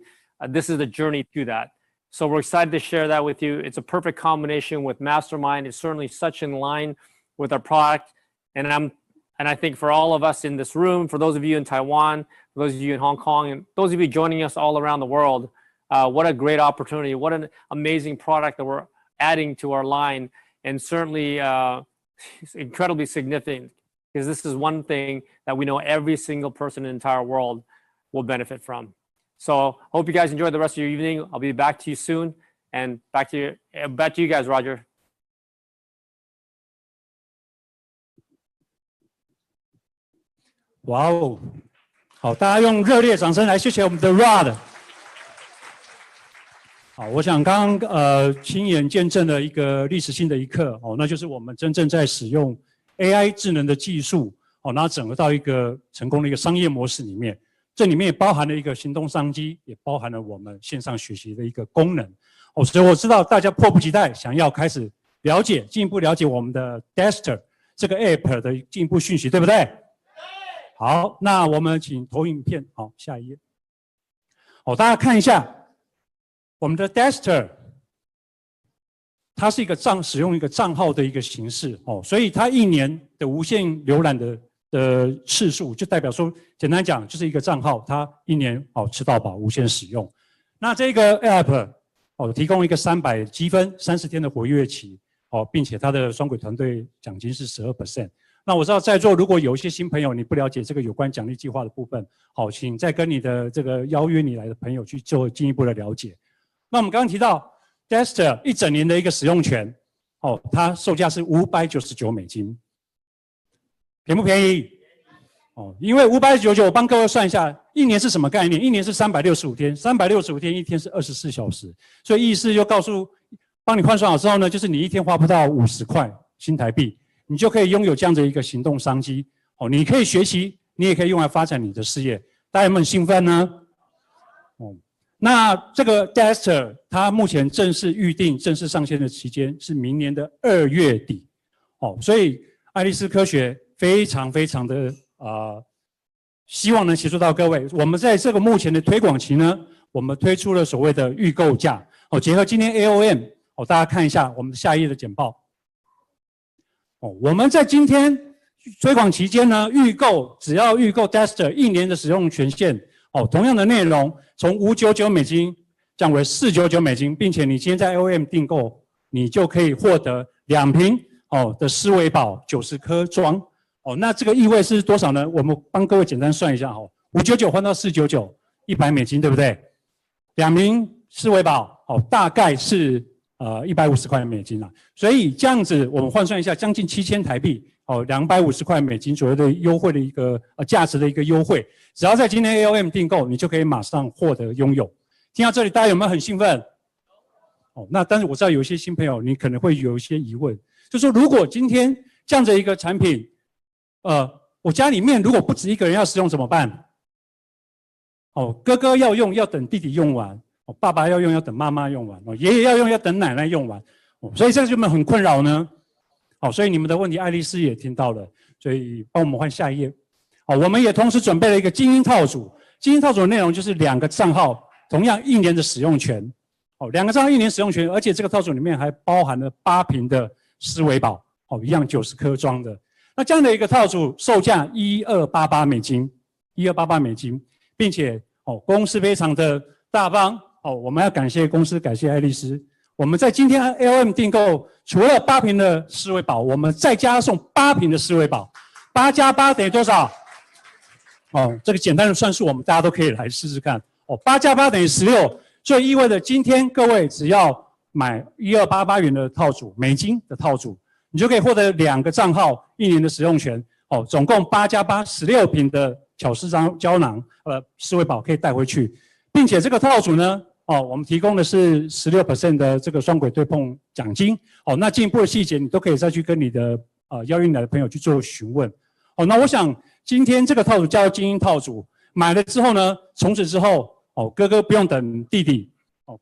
[SPEAKER 4] This is the journey to that. So we're excited to share that with you. It's a perfect combination with Mastermind. It's certainly such in line with our product. And I think for all of us in this room, for those of you in Taiwan, for those of you in Hong Kong, and those of you joining us all around the world, what a great opportunity. What an amazing product that we're adding to our line. And certainly it's incredibly significant, because this is one thing that we know every single person in the entire world will benefit from. So hope you guys enjoy the rest of your evening. I'll be back to you soon. And back to you guys, Roger.
[SPEAKER 11] Wow. 好，大家用热烈掌声来谢谢我们的 Rod。好，我想刚刚亲眼见证了一个历史性的一刻哦，那就是我们真正在使用 AI 智能的技术哦，然后整合到一个成功的一个商业模式里面。这里面也包含了一个行动商机，也包含了我们线上学习的一个功能哦，所以我知道大家迫不及待想要开始了解，进一步了解我们的 Dexter 这个 App 的进一步讯息，对不对？好，那我们请投影片，好，下一页。大家看一下我们的 Dexter 它是一个使用一个账号的一个形式哦，所以它1年的无限浏览的次数，就代表说，简单讲就是一个账号，它1年吃到饱，无限使用。那这个 app 提供一个300积分，30天的活跃期并且它的双轨团队奖金是12%。那我知道在座如果有一些新朋友，你不了解这个有关奖励计划的部分，请再跟你的这个邀约你来的朋友去做进一步的了解。那我们刚刚提到 Dexter 1整年的一个使用权，它售价是$599，便不便宜？因为599，我帮各位算一下，1年是什么概念？1年是365天，365天，1天是24小时，所以意思就帮你换算好之后呢，就是你1天花不到50块新台币，你就可以拥有这样的一个行动商机。你可以学习，你也可以用来发展你的事业。大家有没有很兴奋呢？那这个 Dexter 它目前正式预定、正式上线的期间是明年的2月底，所以爱丽丝科学非常的希望能协助到各位。我们在这个目前的推广期呢，我们推出了所谓的预购价，结合今天 AOM，大家看一下我们下一页的简报。我们在今天推广期间呢，只要预购 Dexter 1年的使用权限，同样的内容从$599降为$499，并且你今天在 AOM 订购，你就可以获得2瓶的思维宝90颗装。那这个意味是多少呢？我们帮各位简单算一下，599换到$499，$100，对不对？2瓶思维宝大概是$150啦。所以这样子我们换算一下，将近7000台币，$250左右的优惠的一个价值的一个优惠，只要在今天 AOM 订购，你就可以马上获得拥有。听到这里，大家有没有很兴奋？那但是我知道有一些新朋友，你可能会有一些疑问，就是说如果今天这样的一个产品，我家里面如果不止一个人要使用怎么办？哥哥要用要等弟弟用完，爸爸要用要等妈妈用完，爷爷要用要等奶奶用完，所以这个就很困扰呢。所以你们的问题爱丽丝也听到了，所以帮我们换下一页。我们也同时准备了一个精英套组，精英套组的内容就是2个账号，同样1年的使用权。2个账号1年使用权，而且这个套组里面还包含了8瓶的思维宝，一样90颗装的。那这样的一个套组售价$1288，$1288，并且公司非常的大方，我们要感谢公司，感谢爱丽丝。我们在今天 AOM 订购，除了8瓶的思维宝，我们再加送8瓶的思维宝，8加8等于多少？这个简单的算术，我们大家都可以来试试看。8加8等于16，所以意味着今天各位只要买$1288的套组，美金的套组，你就可以获得2个账号1年的使用权，总共8加8 16瓶的巧思胶囊，思维宝可以带回去，并且这个套组呢，我们提供的是16% 的这个双轨对碰奖金，那进一步的细节你都可以再去跟你的邀约你来的朋友去做询问，那我想今天这个套组叫做精英套组，买了之后呢，从此之后，哥哥不用等弟弟，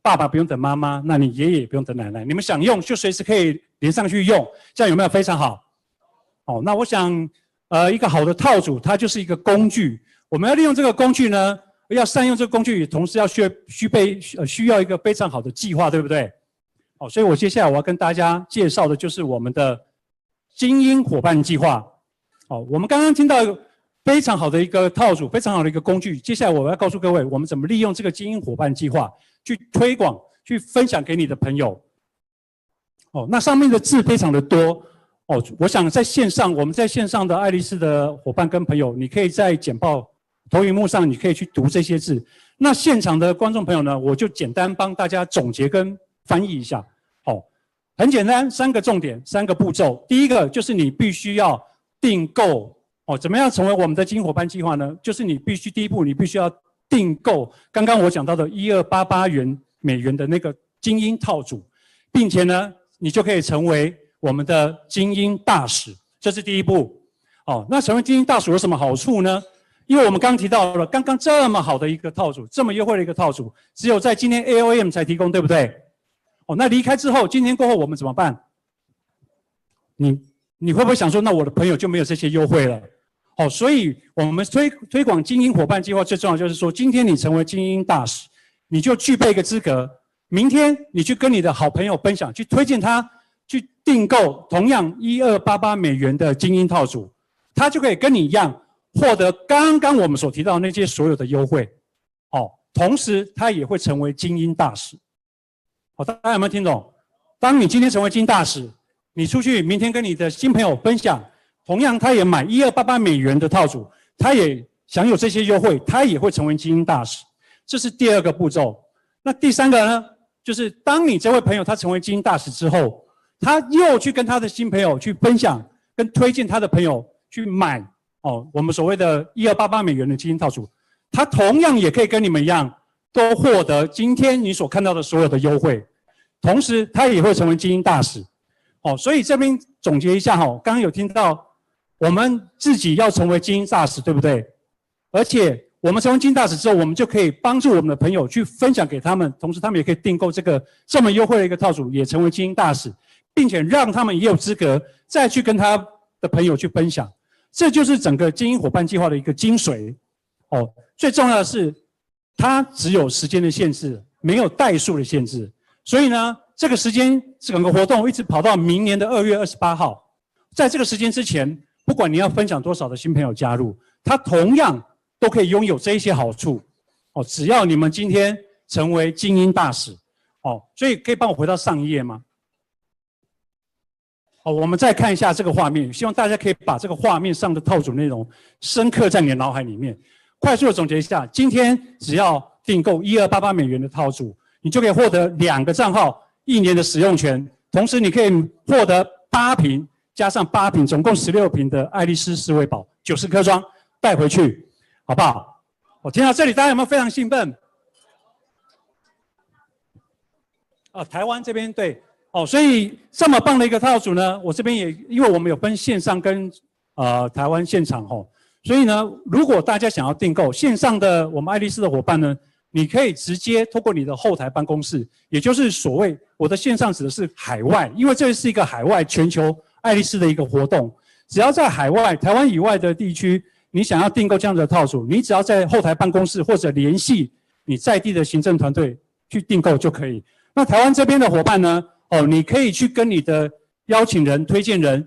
[SPEAKER 11] 爸爸不用等妈妈，那你爷爷也不用等奶奶，你们想用就随时可以连上去用，这样有没有非常好？那我想，一个好的套组它就是一个工具，我们要利用这个工具呢，要善用这个工具，同时要需要一个非常好的计划，对不对？所以我接下来我要跟大家介绍的就是我们的精英伙伴计划。我们刚刚听到非常好的一个套组，非常好的一个工具，接下来我要告诉各位，我们怎么利用这个精英伙伴计划去推广、去分享给你的朋友。那上面的字非常的多。我想在线上，我们在线上的爱丽丝的伙伴跟朋友，你可以在简报投影幕上，你可以去读这些字。那现场的观众朋友呢，我就简单帮大家总结跟翻译一下。很简单，3个重点，3个步骤。第一个就是你必须要订购。怎么样成为我们的精英伙伴计划呢？就是你必须第一步，你必须要订购刚刚我讲到的$1288的那个精英套组，并且呢，你就可以成为我们的精英大使，这是第一步。那成为精英大使有什么好处呢？因为我们刚刚提到了，刚刚这么好的一个套组，这么优惠的一个套组，只有在今天 AOM 才提供，对不对？那离开之后，今天过后我们怎么办？你会不会想说，那我的朋友就没有这些优惠了？所以我们推广精英伙伴计划最重要就是说，今天你成为精英大使，你就具备一个资格，明天你去跟你的好朋友分享，去推荐他去订购同样$1288的精英套组，他就可以跟你一样获得刚刚我们所提到的那些所有的优惠。同时他也会成为精英大使。大家有没有听懂？当你今天成为精英大使，你出去明天跟你的新朋友分享，同样他也买$1288的套组，他也享有这些优惠，他也会成为精英大使。这是第2个步骤。那第3个呢，就是当你这位朋友他成为精英大使之后，他又去跟他的新朋友去分享，跟推荐他的朋友去买我们所谓的$1288的精英套组，他同样也可以跟你们一样，都获得今天你所看到的所有的优惠，同时他也会成为精英大使。所以这边总结一下刚刚有听到我们自己要成为精英大使，对不对？而且我们成为精英大使之后，我们就可以帮助我们的朋友去分享给他们，同时他们也可以订购这个这么优惠的一个套组，也成为精英大使，并且让他们也有资格再去跟他的朋友去分享。这就是整个精英伙伴计划的一个精髓。最重要的是，它只有时间的限制，没有代数的限制。所以呢，这个时间整个活动一直跑到明年的2月28号。在这个时间之前，不管你要分享多少的新朋友加入，他同样都可以拥有这一些好处。只要你们今天成为精英大使。所以可以帮我回到上一页吗？我们再看一下这个画面，希望大家可以把这个画面上的套组内容深刻在你的脑海里面。快速的总结一下，今天只要订购$1288的套组，你就可以获得2个账号1年的使用权，同时你可以获得8瓶加上8瓶，总共16瓶的爱丽丝思维宝90颗装带回去，好不好？我听到这里，大家有没有非常兴奋？台湾这边对，所以这么棒的一个套组呢，我这边也因为我们有分线上跟台湾现场所以呢，如果大家想要订购线上的我们爱丽丝的伙伴呢，你可以直接透过你的后台办公室，也就是所谓我的线上指的是海外，因为这是一个海外全球爱丽丝的一个活动。只要在海外台湾以外的地区，你想要订购这样的套组，你只要在后台办公室或者联系你在地的行政团队去订购就可以。那台湾这边的伙伴呢，你可以去跟你的邀请人、推荐人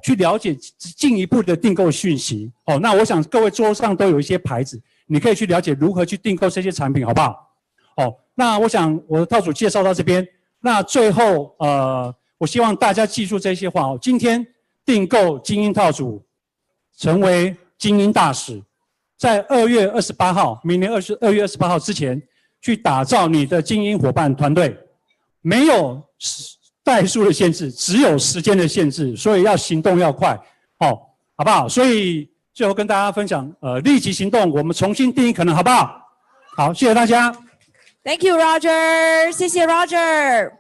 [SPEAKER 11] 去了解进一步的订购讯息。那我想各位桌上都有一些牌子，你可以去了解如何去订购这些产品，好不好？那我想我的套组介绍到这边。那最后我希望大家记住这些话今天订购精英套组，成为精英大使，在2月28号，明年2月28号之前，去打造你的精英伙伴团队，没有代数的限制，只有时间的限制，所以要行动要快，好不好？所以最后跟大家分享，立即行动，我们重新定义可能，好不好？好，谢谢大家。
[SPEAKER 1] Thank you, Roger. 谢谢 Roger.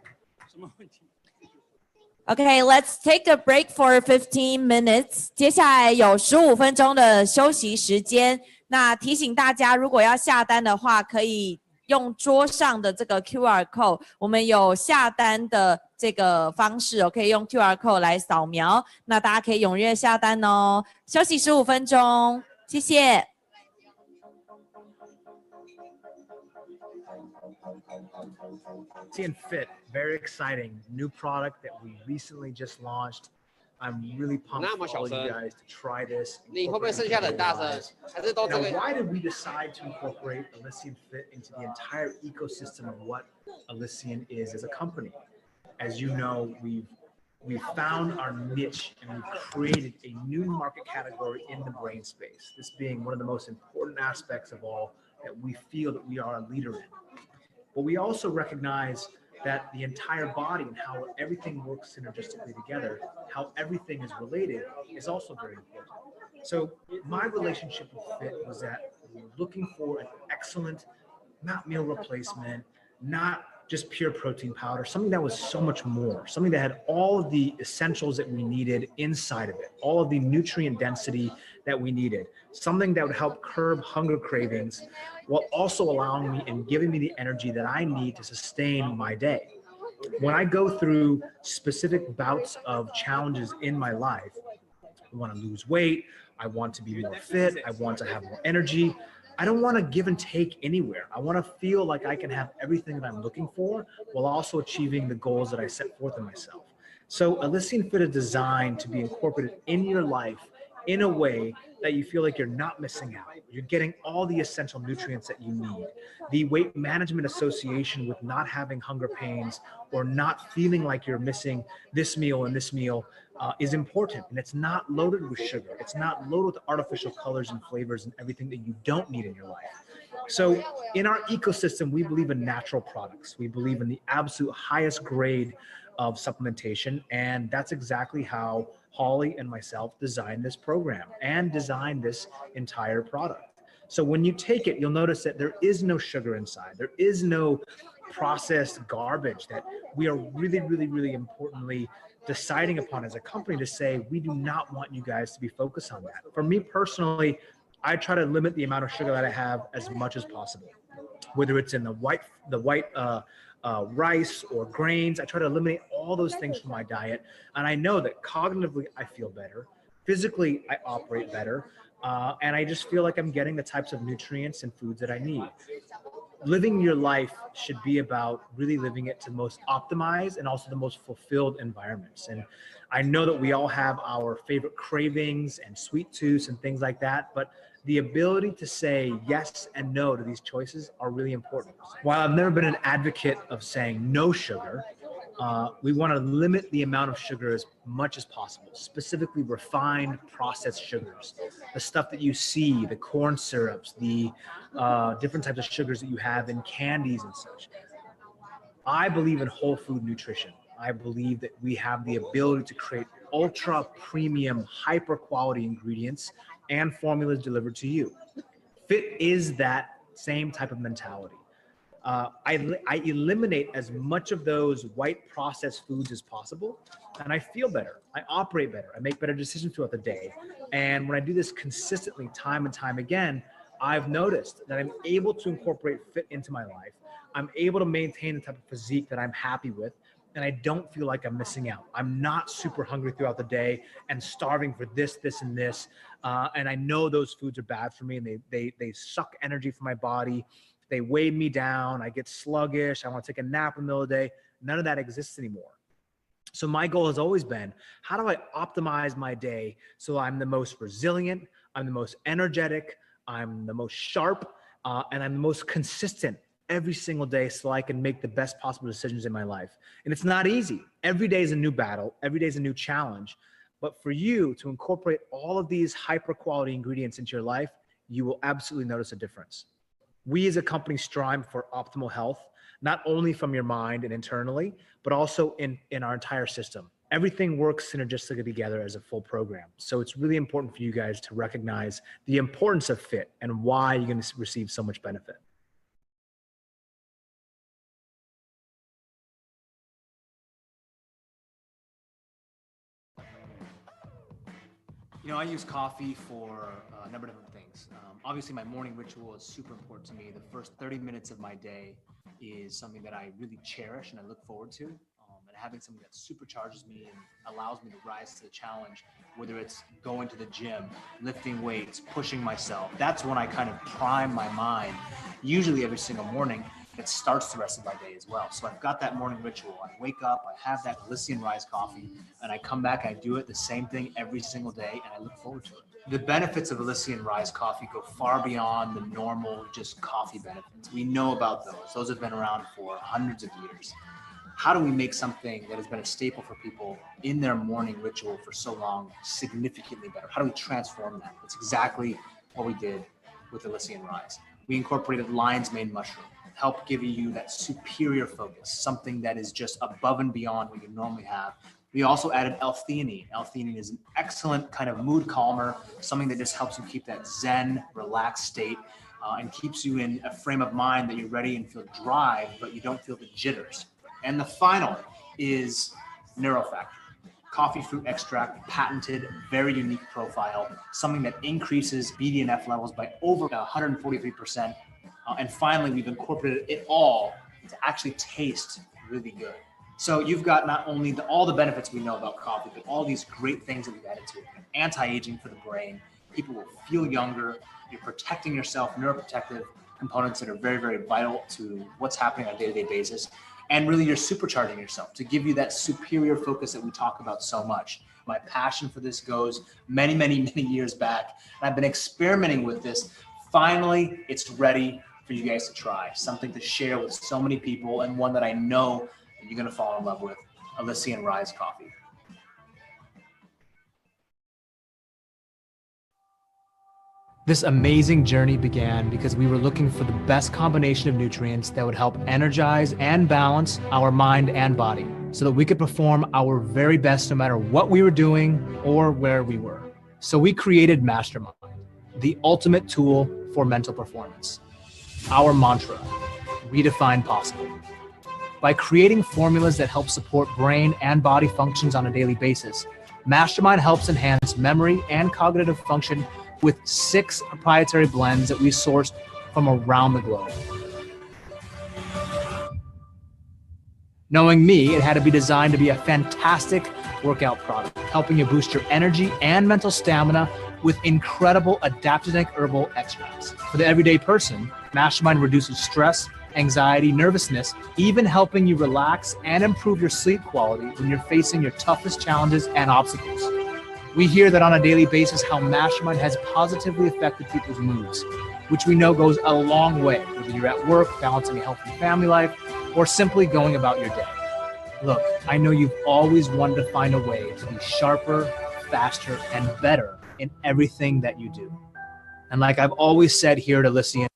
[SPEAKER 1] Okay, let's take a break for 15 minutes. 接下来有15分钟的休息时间。那提醒大家，如果要下单的话，可以用桌上的这个 QR code， 我们有下单的这个方式可以用 QR code 来扫描。那大家可以踊跃下单哦。休息15分钟，谢谢。
[SPEAKER 12] Fit, very exciting new product that we recently just launched. I'm really pumped for all you guys to try this. Now, why did we decide to incorporate Elysian Fit into the entire ecosystem of what Elysian is as a company? As you know, we've found our niche and we've created a new market category in the brain space. This being one of the most important aspects of all that we feel that we are a leader in. But we also recognize that the entire body and how everything works synergistically together, how everything is related, is also very important. So my relationship with Fit was that we were looking for an excellent, not meal replacement, not just pure protein powder, something that was so much more, something that had all of the essentials that we needed inside of it, all of the nutrient density that we needed, something that would help curb hunger cravings while also allowing me and giving me the energy that I need to sustain my day. When I go through specific bouts of challenges in my life, want to lose weight. I want to be more fit. I want to have more energy. I don't want to give and take anywhere. I want to feel like I can have everything that I'm looking for while also achieving the goals that I set forth in myself. So Elysian Fit is designed to be incorporated in your life in a way that you feel like you're not missing out. You're getting all the essential nutrients that you need. The weight management association with not having hunger pains or not feeling like you're missing this meal and this meal is important. And it's not loaded with sugar. It's not loaded with artificial colors and flavors and everything that you don't need in your life. So in our ecosystem, we believe in natural products. We believe in the absolute highest grade of supplementation. And that's exactly how Holly and myself designed this program and designed this entire product. So when you take it, you'll notice that there is no sugar inside. There is no processed garbage that we are really, really, really importantly deciding upon as a company to say, we do not want you guys to be focused on that. For me personally, I try to limit the amount of sugar that I have as much as possible, whether it's in the white rice or grains. I try to eliminate all those things from my diet. And I know that cognitively I feel better, physically I operate better, and I just feel like I'm getting the types of nutrients and foods that I need. Living your life should be about really living it to the most optimized and also the most fulfilled environments. And I know that we all have our favorite cravings and sweet tooths and things like that, but the ability to say yes and no to these choices are really important. While I've never been an advocate of saying no sugar, we want to limit the amount of sugar as much as possible, specifically refined processed sugars, the stuff that you see, the corn syrups, the different types of sugars that you have in candies and such. I believe in whole food nutrition. I believe that we have the ability to create ultra premium, hyper quality ingredients and formulas delivered to you. Fit is that same type of mentality. I eliminate as much of those white processed foods as possible, and I feel better. I operate better. I make better decisions throughout the day. And when I do this consistently, time and time again, I've noticed that I'm able to incorporate fit into my life. I'm able to maintain the type of physique that I'm happy with, and I don't feel like I'm missing out. I'm not super hungry throughout the day and starving for this, this, and this. And I know those foods are bad for me, and they suck energy from my body. They weigh me down. I get sluggish. I want to take a nap in the middle of the day. None of that exists anymore. So my goal has always been, how do I optimize my day so I'm the most resilient, I'm the most energetic, I'm the most sharp, and I'm the most consistent every single day so I can make the best possible decisions in my life. And it's not easy. Every day is a new battle. Every day is a new challenge. But for you to incorporate all of these hyper quality ingredients into your life, you will absolutely notice a difference. We as a company strive for optimal health, not only from your mind and internally, but also in our entire system. Everything works synergistically together as a full program. So it's really important for you guys to recognize the importance of fit and why you're going to receive so much benefit.
[SPEAKER 13] You know, I use coffee for a number of different things. Obviously, my morning ritual is super important to me. The first 30 minutes of my day is something that I really cherish and I look forward to. And having something that supercharges me and allows me to rise to the challenge, whether it's going to the gym, lifting weights, pushing myself, that's when I kind of prime my mind, usually every single morning. It starts the rest of my day as well. So I've got that morning ritual. I wake up, I have that Elysian Rise coffee, and I come back, I do it the same thing every single day, and I look forward to it. The benefits of Elysian Rise coffee go far beyond the normal just coffee benefits. We know about those. Those have been around for hundreds of years. How do we make something that has been a staple for people in their morning ritual for so long significantly better? How do we transform that? That's exactly what we did with Elysian Rise. We incorporated lion's mane mushroom, help give you that superior focus, something that is just above and beyond what you normally have. We also added L-theanine. L-theanine is an excellent kind of mood calmer, something that just helps you keep that zen, relaxed state and keeps you in a frame of mind that you're ready and feel drive, but you don't feel the jitters. And the final is Neurofactor. Coffee fruit extract, patented, very unique profile, something that increases BDNF levels by over 143%. And finally, we've incorporated it all to actually taste really good. So you've got not only all the benefits we know about coffee, but all these great things that we've added to it. Anti-aging for the brain, people will feel younger, you're protecting yourself, neuroprotective components that are very, very vital to what's happening on a day-to-day basis. And really you're supercharging yourself to give you that superior focus that we talk about so much. My passion for this goes many, many, many years back. And I've been experimenting with this. Finally, it's ready for you guys to try. Something to share with so many people, and one that I know that you're gonna fall in love with, Elysian Rise Coffee. This amazing journey began because we were looking for the best combination of nutrients that would help energize and balance our mind and body so that we could perform our very best no matter what we were doing or where we were. So we created Mastermind, the ultimate tool for mental performance. Our mantra, redefine possible. By creating formulas that help support brain and body functions on a daily basis, Mastermind helps enhance memory and cognitive function with 6 proprietary blends that we sourced from around the globe. Knowing me, it had to be designed to be a fantastic workout product, helping you boost your energy and mental stamina with incredible adaptogenic herbal extracts. For the everyday person, Mastermind reduces stress, anxiety, nervousness, even helping you relax and improve your sleep quality when you're facing your toughest challenges and obstacles. We hear that on a daily basis how Mastermind has positively affected people's moods, which we know goes a long way, whether you're at work, balancing a healthy family life, or simply going about your day. Look, I know you've always wanted to find a way to be sharper, faster, and better in everything that you do. And like I've always said here at Elysian,